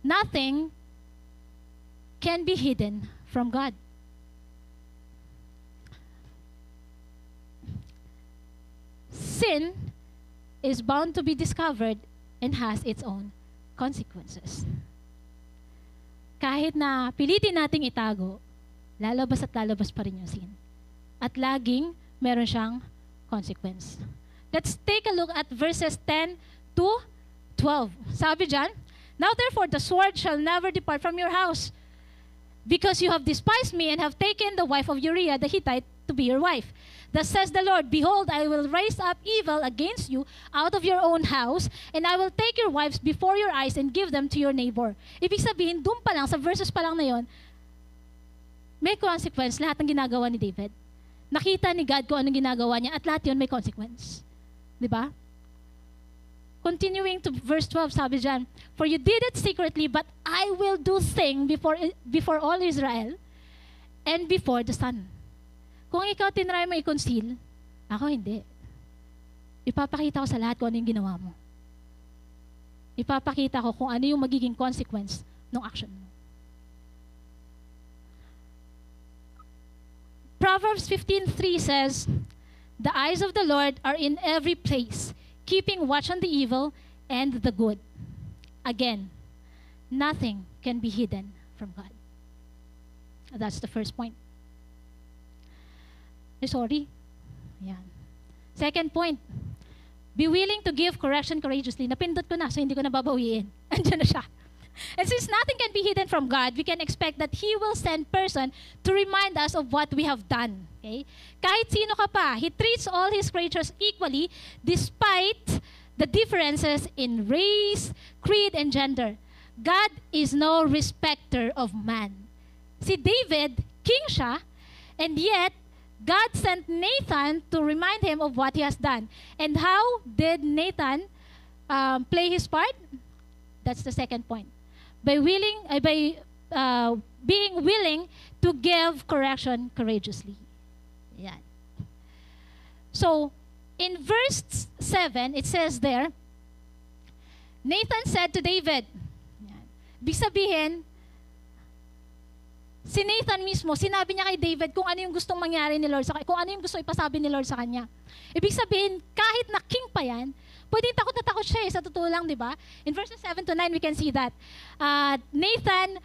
nothing can be hidden from God. Sin is bound to be discovered and has its own consequences. Kahit na pilitin nating itago, lalabas at lalabas pa rin yung sin. At laging meron siyang consequence. Let's take a look at verses 10 to 12. Sabi dyan, now therefore the sword shall never depart from your house, because you have despised me and have taken the wife of Uriah the Hittite to be your wife. Thus says the Lord, behold, I will raise up evil against you out of your own house, and I will take your wives before your eyes and give them to your neighbor. Ibig sabihin, doon pa lang, sa verses pa lang na yon, may consequence lahat ng ginagawa ni David. Nakita ni God kung anong ginagawa niya at lahat yun may consequence. Diba? Continuing to verse 12, sabi dyan, for you did it secretly, but I will do thing before all Israel and before the sun. Kung ikaw tinry mo i-conceal, ako hindi. Ipapakita ko sa lahat kung ano yung ginawa mo. Ipapakita ko kung ano yung magiging consequence ng action mo. Proverbs 15:3 says, the eyes of the Lord are in every place, keeping watch on the evil and the good. Again, nothing can be hidden from God. That's the first point. Sorry. Yan. Second point, be willing to give correction courageously. Napindot ko na, so hindi ko nababawiin. Andiyan na siya. And since nothing can be hidden from God, we can expect that He will send person to remind us of what we have done. Okay? Kahit sino ka pa, He treats all His creatures equally despite the differences in race, creed, and gender. God is no respecter of man. Si David, king siya, and yet, God sent Nathan to remind him of what he has done. And how did Nathan play his part? That's the second point. By being willing to give correction courageously. Yan. So, in verse 7, it says there, Nathan said to David, yan. Ibig sabihin, si Nathan mismo, sinabi niya kay David kung ano yung gustong mangyari ni Lord, kung ano yung gusto ipasabi ni Lord sa kanya. Ibig sabihin, kahit na king pa yan, pwedeng takot na takot siya sa totoo lang, di ba? In verses 7 to 9, we can see that Nathan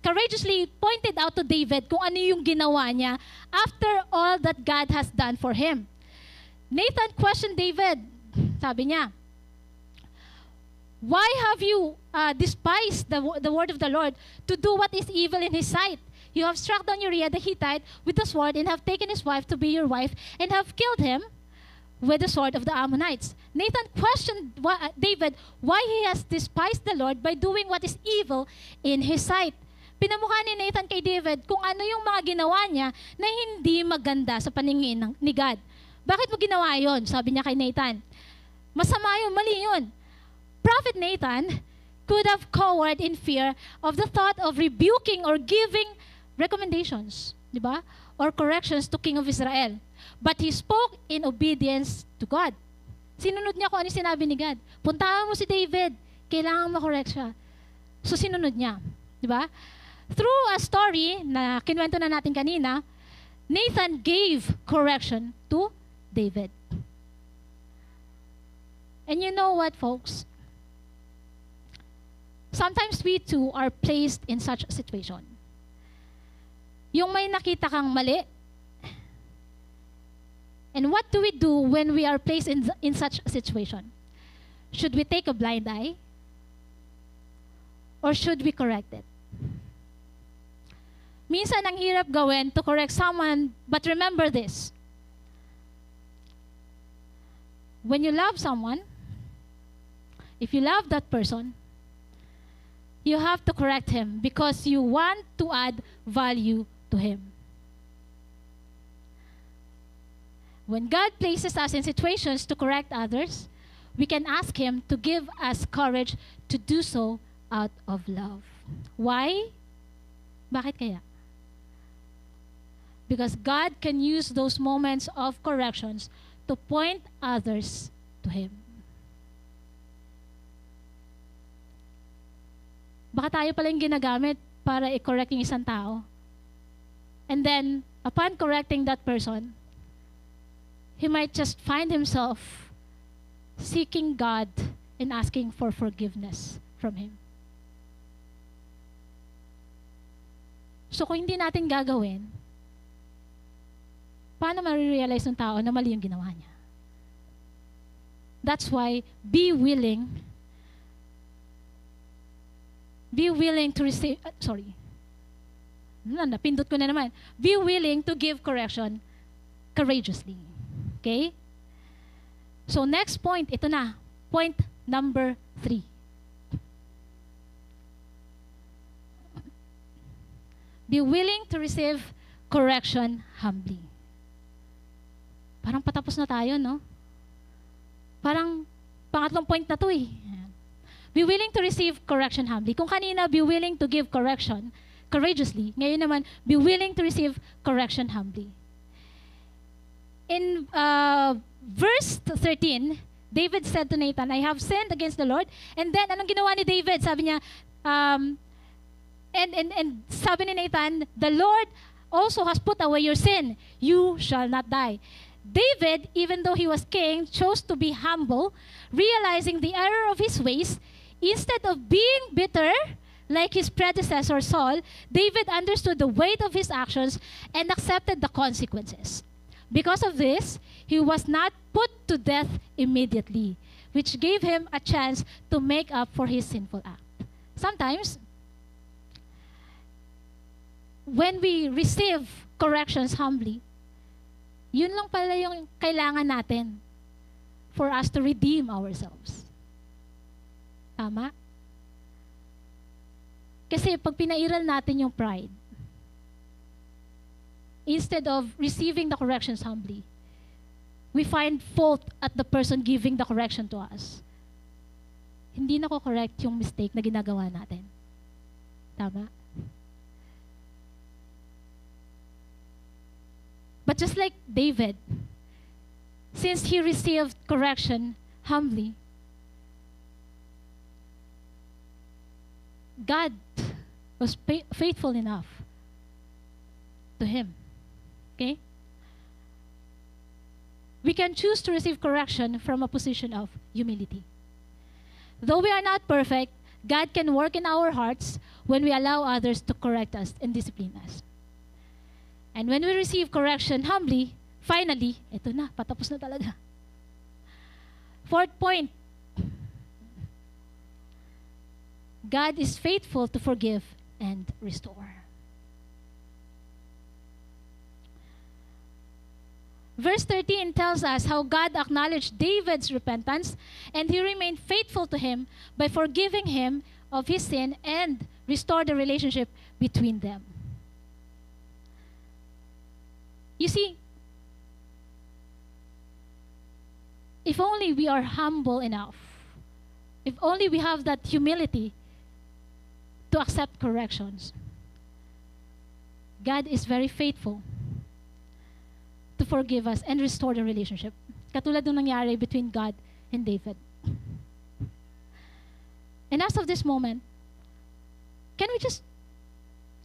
courageously pointed out to David kung ano yung ginawa niya after all that God has done for him. Nathan questioned David. Sabi niya, why have you despised the word of the Lord to do what is evil in His sight? You have struck down Uriah the Hittite with the sword and have taken his wife to be your wife and have killed him with the sword of the Ammonites. Nathan questioned David why he has despised the Lord by doing what is evil in His sight. Pinamukha ni Nathan kay David kung ano yung mga ginawa niya na hindi maganda sa paningin ni God. Bakit mo ginawa yon? Sabi niya kay Nathan. Masama yun, mali yun. Prophet Nathan could have cowered in fear of the thought of rebuking or giving recommendations, di ba? Or corrections to King of Israel. But he spoke in obedience to God. Sinunod niya kung ano sinabi ni God. Puntahan mo si David, kailangan makorek siya. So sinunod niya, di ba? Through a story na kinuwento na natin kanina, Nathan gave correction to David. And you know what, folks? Sometimes we too are placed in such a situation. Yung may nakita kang mali. And what do we do when we are placed in such a situation? Should we take a blind eye? Or should we correct it? Minsan ang hirap gawin to correct someone, but remember this. When you love someone, if you love that person, you have to correct him because you want to add value to him. When God places us in situations to correct others, we can ask Him to give us courage to do so out of love. Why? Bakit kaya? Because God can use those moments of corrections to point others to Him. Baka tayo pala yung ginagamit para i-correct yung isang tao. And then, upon correcting that person, he might just find himself seeking God and asking for forgiveness from Him. So kung hindi natin gagawin, paano marirealize ng tao na mali yung ginawa niya? That's why, be willing to receive, napindot ko na naman. Be willing to give correction courageously. Okay? So next point, ito na. Point number 3. Be willing to receive correction humbly. Parang patapos na tayo, no? Parang pangatlong point na to eh. Be willing to receive correction humbly. Kung kanina, be willing to give correction courageously. Ngayon naman, be willing to receive correction humbly. In verse 13, David said to Nathan, I have sinned against the Lord. And then, anong ginawa ni David? Sabi niya, and sabi ni Nathan, the Lord also has put away your sin. You shall not die. David, even though he was king, chose to be humble, realizing the error of his ways. Instead of being bitter, like his predecessor Saul, David understood the weight of his actions and accepted the consequences. Because of this, he was not put to death immediately, which gave him a chance to make up for his sinful act. Sometimes, when we receive corrections humbly, yun lang pala yung kailangan natin for us to redeem ourselves. Tama? Kasi pag pinairal natin yung pride, instead of receiving the corrections humbly, we find fault at the person giving the correction to us. Hindi na ko correct yung mistake na ginagawa natin. Tama? But just like David, since he received correction humbly, God was faithful enough to him. Okay? We can choose to receive correction from a position of humility. Though we are not perfect, God can work in our hearts when we allow others to correct us and discipline us. And when we receive correction humbly, finally, ito na, patapos na talaga. Fourth point, God is faithful to forgive and restore. Verse 13 tells us how God acknowledged David's repentance and he remained faithful to him by forgiving him of his sin and restored the relationship between them. You see, if only we are humble enough, if only we have that humility to accept corrections, God is very faithful to forgive us and restore the relationship. Katulad nung nangyari between God and David. And as of this moment, can we just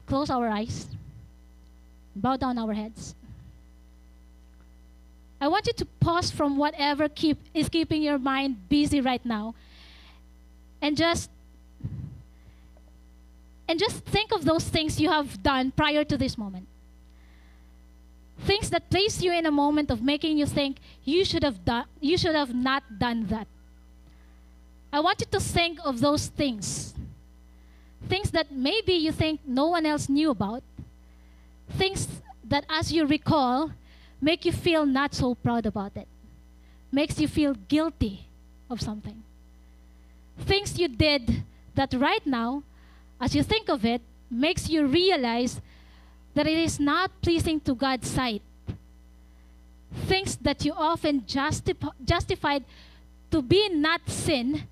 close our eyes, bow down our heads? I want you to pause from whatever is keeping your mind busy right now, and just think of those things you have done prior to this moment. Things that place you in a moment of making you think you should have not done that. I want you to think of those things. Things that maybe you think no one else knew about. Things that, as you recall, make you feel not so proud about it. Makes you feel guilty of something. Things you did that right now, as you think of it, makes you realize that it is not pleasing to God's sight. Things that you often justified to be not sin,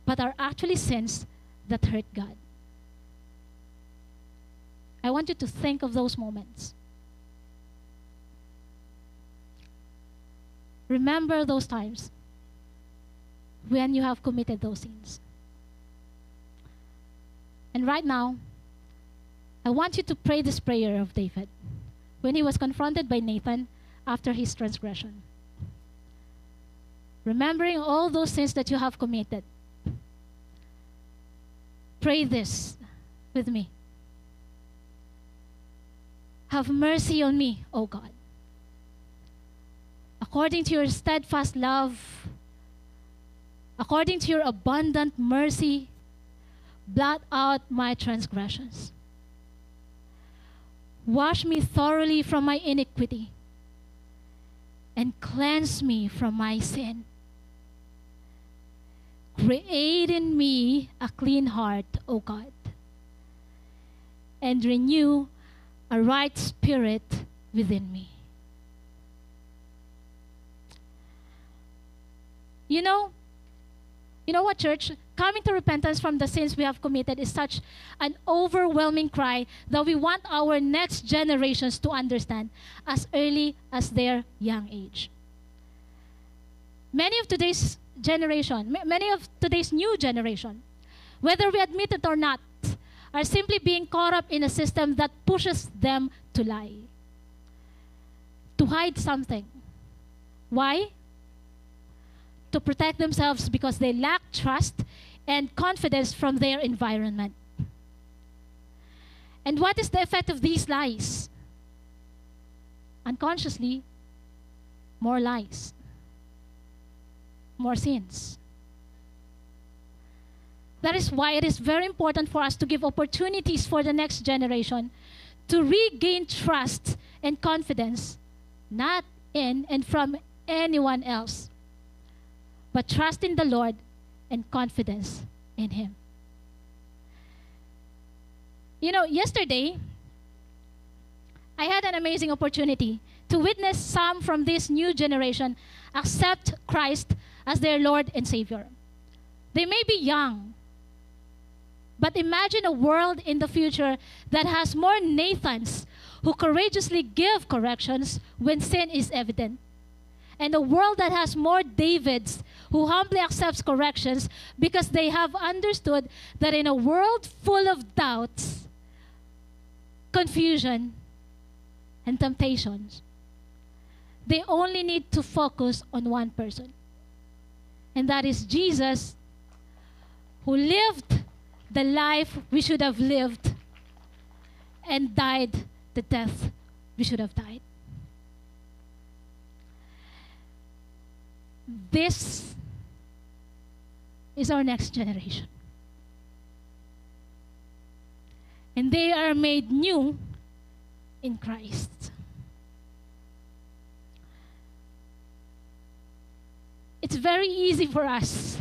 but are actually sins that hurt God. I want you to think of those moments. Remember those times when you have committed those sins. And right now, I want you to pray this prayer of David when he was confronted by Nathan after his transgression. Remembering all those sins that you have committed, pray this with me. Have mercy on me, O God. According to your steadfast love, according to your abundant mercy, blot out my transgressions. Wash me thoroughly from my iniquity and cleanse me from my sin. Create in me a clean heart, O God, and renew a right spirit within me. You know what, church? Coming to repentance from the sins we have committed is such an overwhelming cry that we want our next generations to understand as early as their young age. Many of today's new generation, whether we admit it or not, are simply being caught up in a system that pushes them to lie, to hide something. Why? To protect themselves because they lack trust and confidence from their environment. And what is the effect of these lies? Unconsciously, more lies, more sins. That is why it is very important for us to give opportunities for the next generation to regain trust and confidence, not in and from anyone else, but trust in the Lord and confidence in Him. Yesterday, I had an amazing opportunity to witness some from this new generation accept Christ as their Lord and Savior. They may be young, but imagine a world in the future that has more Nathans who courageously give corrections when sin is evident, and a world that has more Davids who humbly accepts corrections because they have understood that in a world full of doubts, confusion, and temptations, they only need to focus on one person. And that is Jesus, who lived the life we should have lived and died the death we should have died. This is our next generation. And they are made new in Christ. It's very easy for us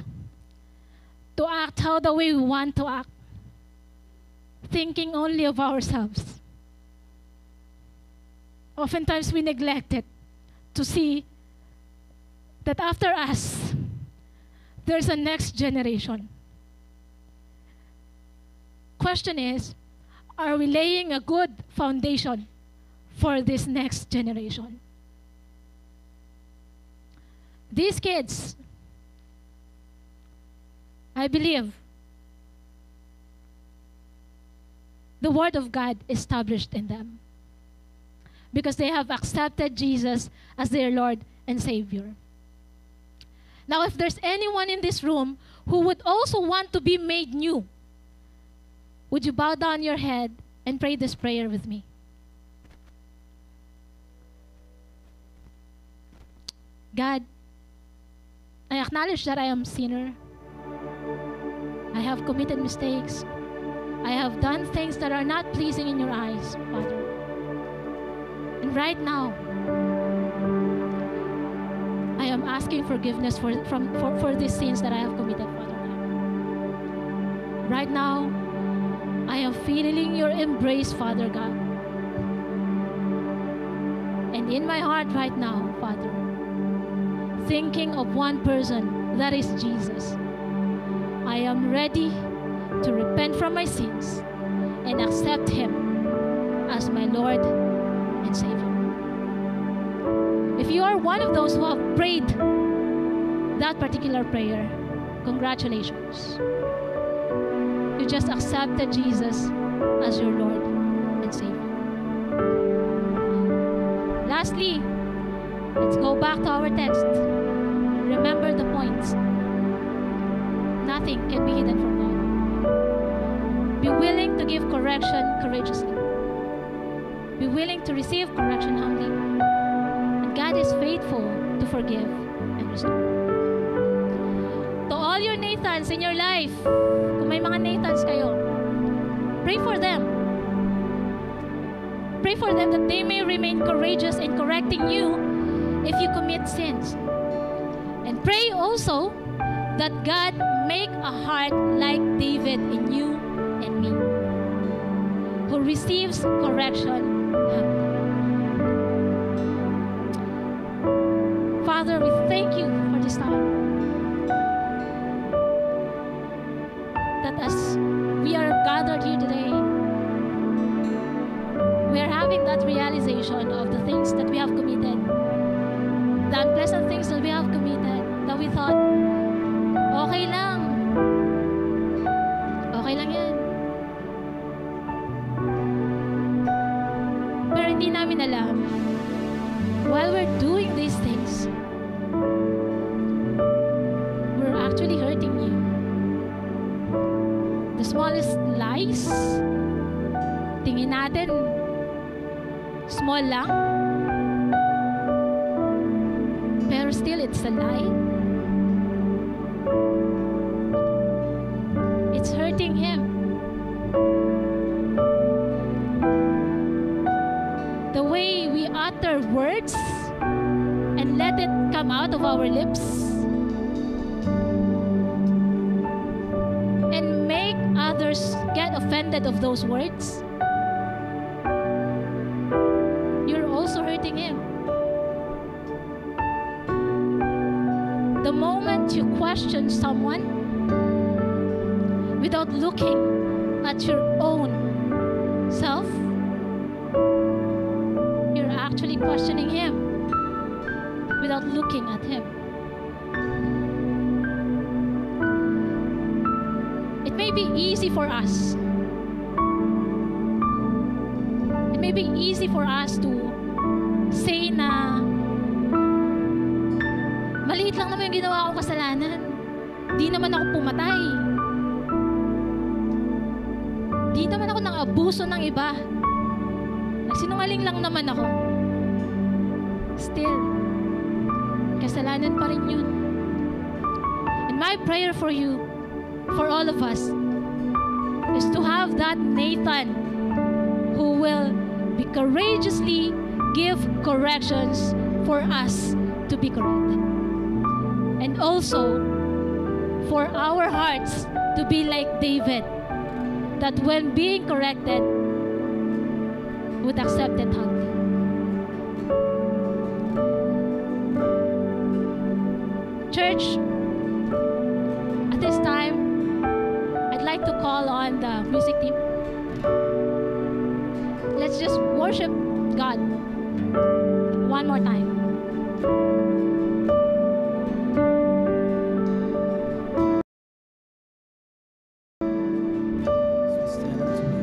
to act how the way we want to act, thinking only of ourselves. Oftentimes we neglect it to see that after us, there's a next generation. Question is, are we laying a good foundation for this next generation? These kids, I believe, the Word of God established in them. because they have accepted Jesus as their Lord and Savior. Now, if there's anyone in this room who would also want to be made new, would you bow down your head and pray this prayer with me? God, I acknowledge that I am a sinner. I have committed mistakes. I have done things that are not pleasing in your eyes, Father. And right now, I am asking forgiveness for these sins that I have committed, Father God. Right now, I am feeling your embrace, Father God. And in my heart right now, Father, thinking of one person, that is Jesus. I am ready to repent from my sins and accept Him as my Lord and Savior. If you are one of those who have prayed that particular prayer, congratulations. You just accepted Jesus as your Lord and Savior. Lastly, let's go back to our text. Remember the points. Nothing can be hidden from God. Be willing to give correction courageously. Be willing to receive correction humbly. And God is faithful to forgive and restore. To all your Nathans in your life, kung may mga Nathans kayo, pray for them. Pray for them that they may remain courageous in correcting you if you commit sins. And pray also that God make a heart like David in you and me, who receives correction humbly. Father, we thank you for this time. That as we are gathered here today, we are having that realization of the things that we have committed, the unpleasant things that we have committed, that we thought, okay lang. Okay lang yan. Pero hindi namin alam, while we're doing these things, we're actually hurting you. The smallest lies, tingin natin, small lang, pero still it's a lie. It's hurting Him. The way we utter words and let it come out of our lips and make others get offended of those words, you're also hurting Him. The moment you question someone without looking at your own self, you're actually questioning Him without looking at Him. It may be easy for us. It may be easy for us to say na maliit lang naman yung ginawa kong kasalanan. Di naman ako pumatay. Di naman ako nang-abuso ng iba. Nagsinungaling lang naman ako. Still, kasalanan pa rin yun. And my prayer for you, for all of us, is to have that Nathan who will be courageously give corrections for us to be corrected. And also, for our hearts to be like David, that when being corrected, would accept it humbly. Church, at this time, I'd like to call on the music team. Let's just worship God one more time. Stand up to me.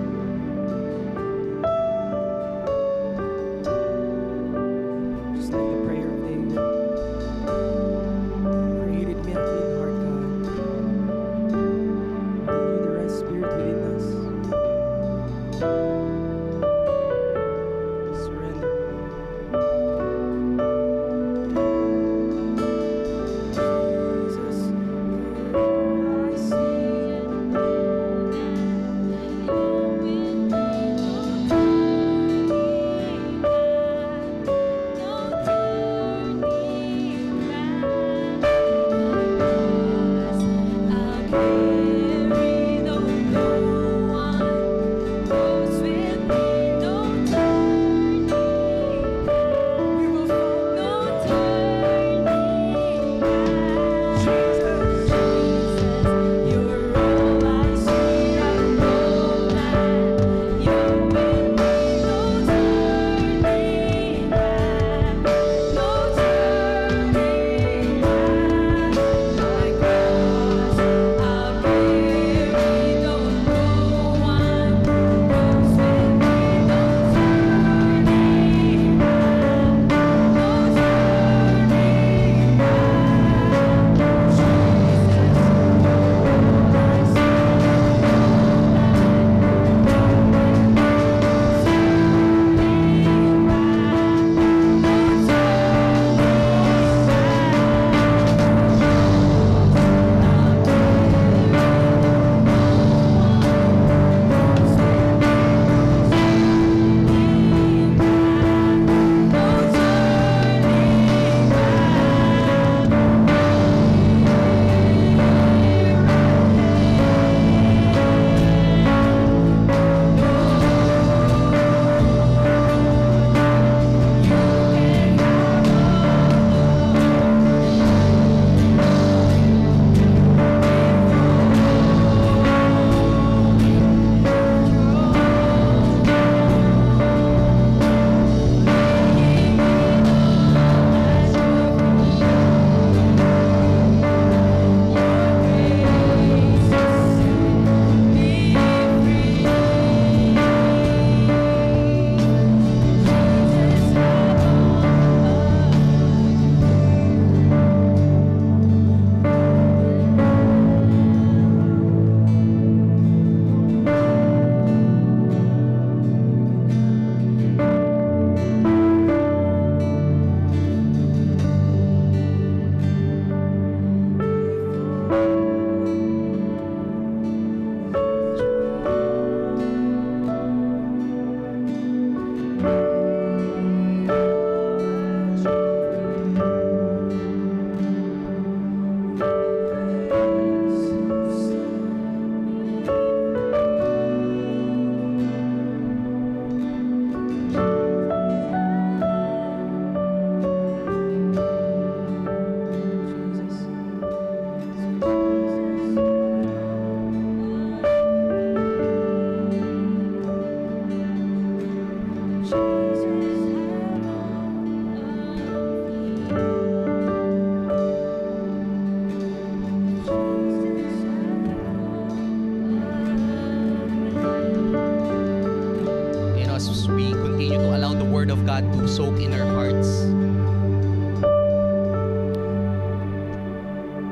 allow the Word of God to soak in our hearts.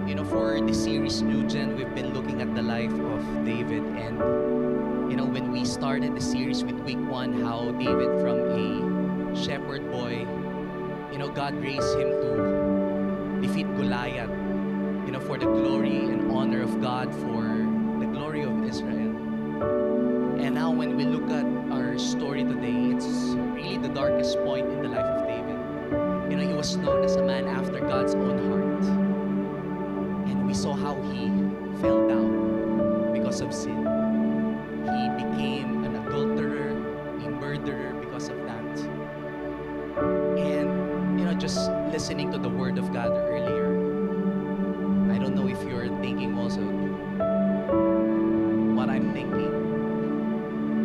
You know, for this series, New Gen, we've been looking at the life of David. And, you know, when we started the series with week 1, how David from a shepherd boy, you know, God raised him to defeat Goliath, you know, for the glory and honor of God, for the glory of Israel. And now when we look at our story today, it's really the darkest point in the life of David. You know, he was known as a man after God's own heart. And we saw how he fell down because of sin. He became an adulterer, a murderer because of that. And, you know, just listening to the Word of God earlier, I don't know if you're thinking also what I'm thinking.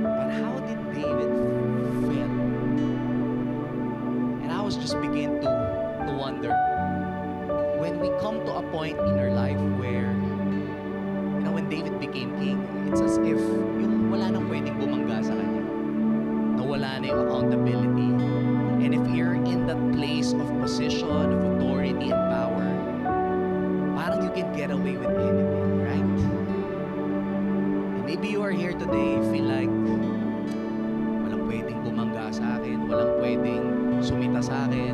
But how did David fail? And I was just begin to wonder, when we come to a point in our life where, you know, when David became king, it's as if yung wala nang pwedeng bumangga sa kanya. Nawala na yung accountability. And if you're in that place of position, of authority and power, parang you can get away with anything, right? And maybe you are here today, feel like, walang pwedeng bumangga sa akin, walang pwedeng sumita sa akin.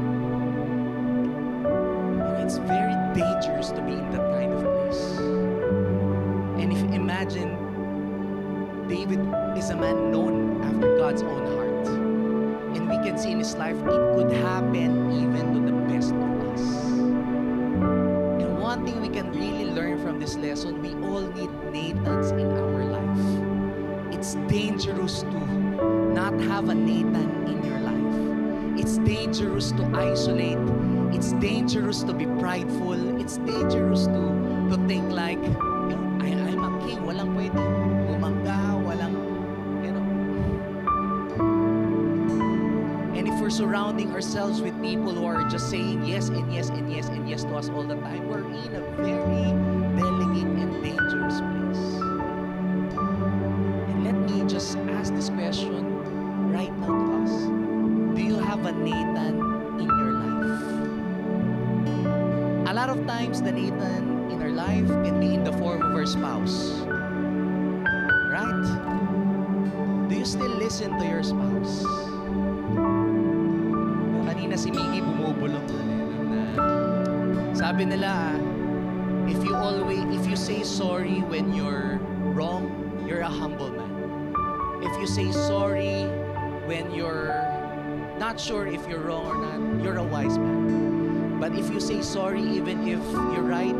And it's very dangerous to be in that kind of place. And if you imagine, David is a man known after God's own heart. And we can see in his life, it could happen even to the best of us. And one thing we can really learn from this lesson, we all need Nathans in our life. It's dangerous to not have a Nathan in your life. It's dangerous to isolate. It's dangerous to be prideful. It's dangerous to think like, you know, I'm a king. Walang pwedeng bumangga, walang, you know. And if we're surrounding ourselves with people who are just saying yes and yes and yes and yes to us all the time, we're in a very delicate and dangerous place. And let me just ask this question right now to us. Do you have a Nathan in your life? A lot of times, the Nathan in our life can be in the form of our spouse. Right? Do you still listen to your spouse? Kanina si Miggy bumubulong na sabi nila, if you say sorry when you're wrong, you're a humble man. If you say sorry when you're not sure if you're wrong or not, you're a wise man. But if you say sorry even if you're right,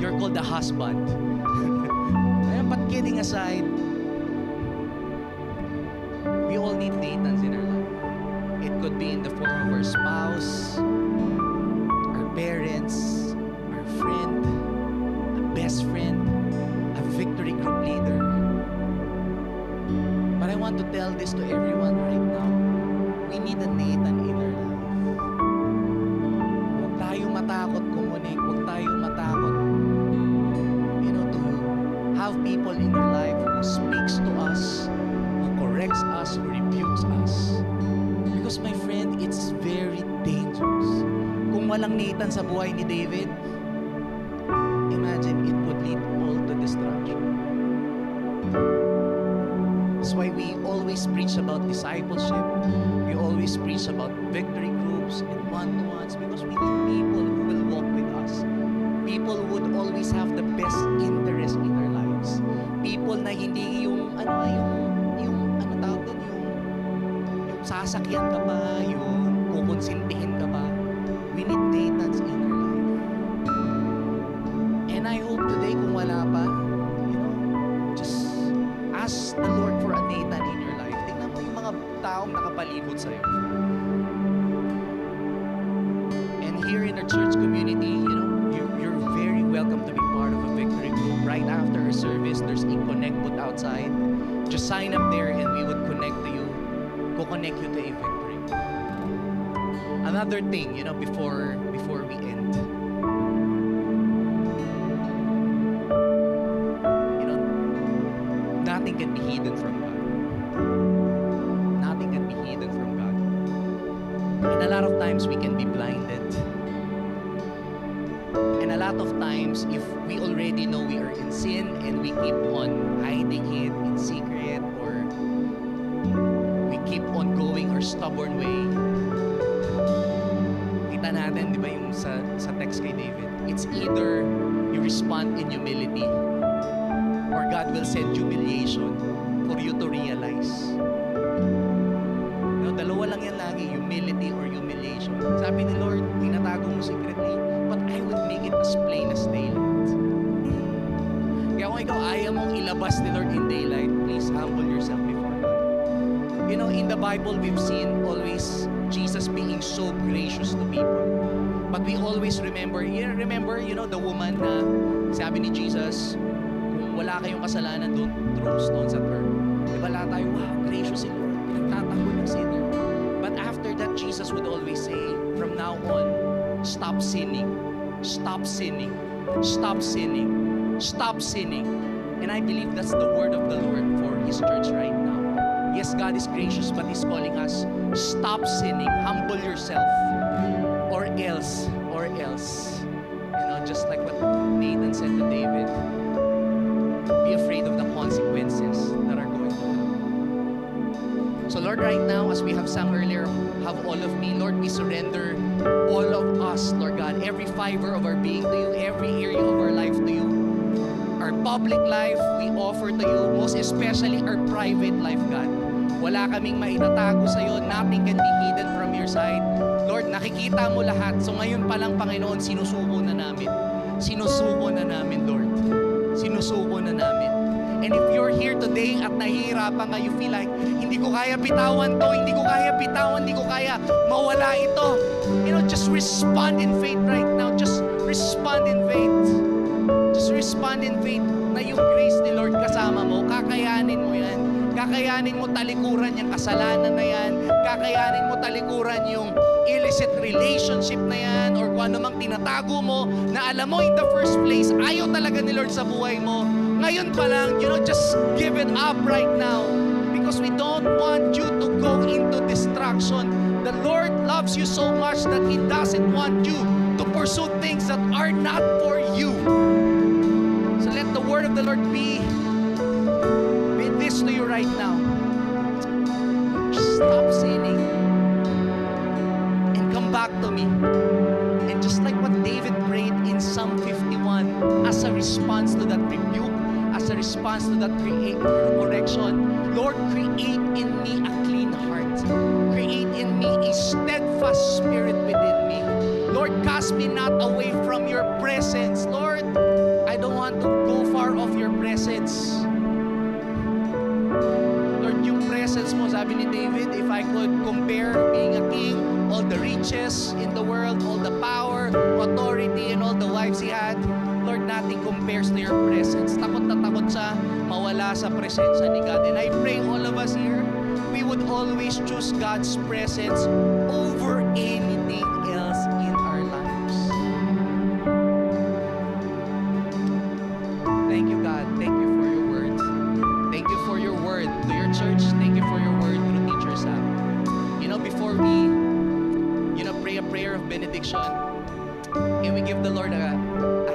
you're called a husband. But kidding aside, we all need Nathans in our life. It could be in the form of our spouse, our parents, our friend, a best friend, a victory group leader. But I want to tell this to everyone right now. We need a Nathan in our life. Huwag tayong matakot kumunik. Huwag tayong matakot, you know, to have people in our life who speaks to us, who corrects us, who rebukes us. Because my friend, it's very dangerous. Kung walang Nathan sa buhay ni David, imagine it would lead all to destruction. That's why we always preach about discipleship. We always preach about victory groups and one-to-ones, because we need people who will walk with us. People who would always have the best interest in our lives. People na hindi yung tawag doon, yung sasakyan ka pa, yung kukonsintihin ka pa. We need Nathans in our life. And I hope today, kung wala pa, you know, just ask the Lord for a Nathan in your life. Tingnan mo yung mga taong nakapalibot sa'yo. And here in our church community, you know, you're very welcome to be part of a victory group. Right after our service, there's a connect booth outside. Just sign up there and we would connect to you, connect you to a victory group. Another thing, you know, before we end, you know, nothing can be hidden from God. Nothing can be hidden from God. And a lot of times we can be blinded. And a lot of times, if we already know we are in sin and we keep on hiding it in secret, or we keep on going our stubborn way, kita natin, di ba yung sa text kay David, it's either you respond in humility or God will send humiliation for you to realize. No, dalawa lang yan lagi, humility or humiliation. Sabi ni Lord, tinatago mo secretly, but I will make it as plain as daylight. Kaya kung ikaw ayaw mong ilabas ni Lord in daylight, please humble yourself before God. You know, in the Bible, we've seen always Jesus being so gracious to people. But we always remember, you know, the woman na sabi ni Jesus, kung wala kayong kasalanan, don't throw stones at her. Diba lahat tayo, wow, gracious si Lord. Pinagtatanggol ng sinner. But after that, Jesus would always say, from now on, stop sinning. Stop sinning. Stop sinning. Stop sinning. And I believe that's the word of the Lord for His church right now. Yes, God is gracious, but He's calling us, stop sinning. Humble yourself. Or else. You know, just like what Nathan said to David, be afraid of the consequences that are going to happen. So Lord, right now, as we have sung earlier, have all of me, Lord, we surrender all of us, Lord God, every fiber of our being to you, every area of our life to you. Our public life, we offer to you, most especially our private life, God. Wala kaming maitatago sa iyo, nothing can be hidden from your side. Lord, nakikita mo lahat. So ngayon pa lang, Panginoon, sinusuko na namin. Sinusuko na namin, Lord. Sinusuko na namin. And if you're here today at nahihirapan ka, you feel like, hindi ko kaya bitawan to, hindi ko kaya bitawan, hindi ko kaya mawala ito. You know, just respond in faith right now. Just respond in faith. Just respond in faith na yung grace ni Lord kasama mo, kakayanin mo yan. Kakayanin mo talikuran yung kasalanan na yan. Kakayanin mo talikuran yung illicit relationship na yan, or kung ano mang tinatago mo na alam mo in the first place, ayaw talaga ni Lord sa buhay mo. Ngayon pa lang, you know, just give it up right now, because we don't want you to go into destruction. The Lord loves you so much that He doesn't want you to pursue things that are not for you. So let the word of the Lord be this to you right now. Just stop sinning and come back to me. And just like what David prayed in Psalm 51, as a response to that rebuke, as a response to that correction, Lord, create in me a clean heart. Create in me a steadfast spirit within me. Lord, cast me not away from your presence. Lord, I don't want to go far off your presence. Lord, yung presence mo, sabi ni David, if I could compare being a king, all the riches in the world, all the power, authority, and all the wives he had, Lord, nothing compares to your presence. Takot na takot siya mawala sa presensya ni God. And I pray all of us here, we would always choose God's presence over anything else in our lives. Thank you, God. Thank you for your word. Thank you for your word to your church. Thank you for your word through Teacher Sam. You know, before we, pray a prayer of benediction, can we give the Lord a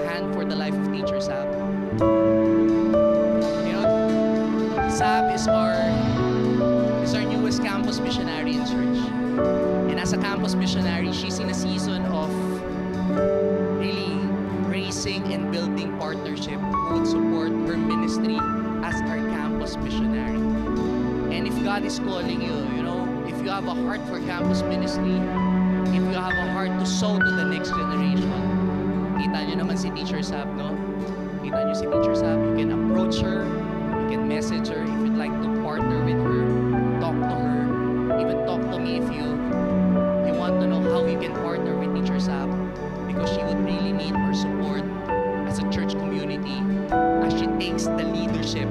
hand for the life of Teacher Sam? You know, Sam is our newest campus missionary in church. And as a campus missionary, she's in a season of really raising and building partnership who would support her ministry as our campus missionary. And if God is calling you, you know, if you have a heart for campus ministry, if you have a heart to sow to the next generation, kita nyo naman si Teacher Sab, no? Kita nyo si Teacher Sab, you can approach her, you can message her if you'd like to partner with her, talk to her, even talk to me if you want to know how you can partner with Teacher Sab, because she would really need our support as a church community as she takes the leadership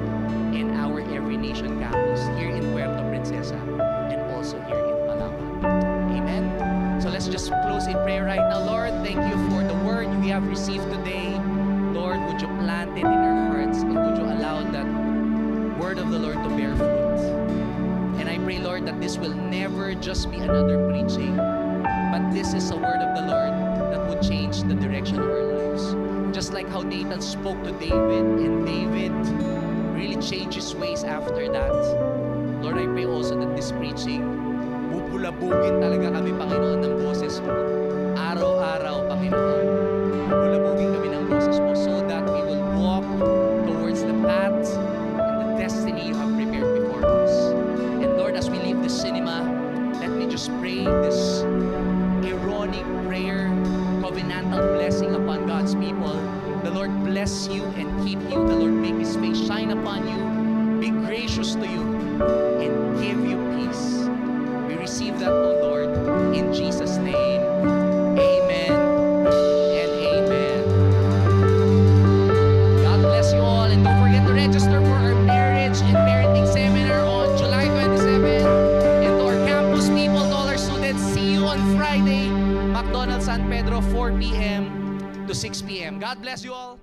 in our Every Nation campus here in Puerto Princesa and also here in Palawan. Amen. So let's just close in prayer right now. Lord, thank you for the word we have received today. Lord, would you plant it in our hearts, and would you allow that word of the Lord to bear fruit. And I pray, Lord, that this will never just be another preaching, but this is a word of the Lord that would change the direction of our lives. Just like how Nathan spoke to David, and David really changed his ways after that. Lord, I pray also that this preaching, bubulabugin talaga kami, Panginoon, ng boses mo. Araw-araw, Panginoon. Bubulabugin kami ng boses mo so that we will walk towards the path and the destiny you have prepared before us. And Lord, as we leave the cinema, let me just pray this ironic prayer, covenantal blessing upon God's people. The Lord bless you and keep you. The Lord make His face shine upon you, be gracious to you, and give you peace. We receive that, O Lord, in Jesus' name. Amen and amen. God bless you all, and don't forget to register for our marriage and parenting seminar on July 27. And to our campus people, to all our students, see you on Friday, McDonald's San Pedro, 4 p.m. to 6 p.m. God bless you all.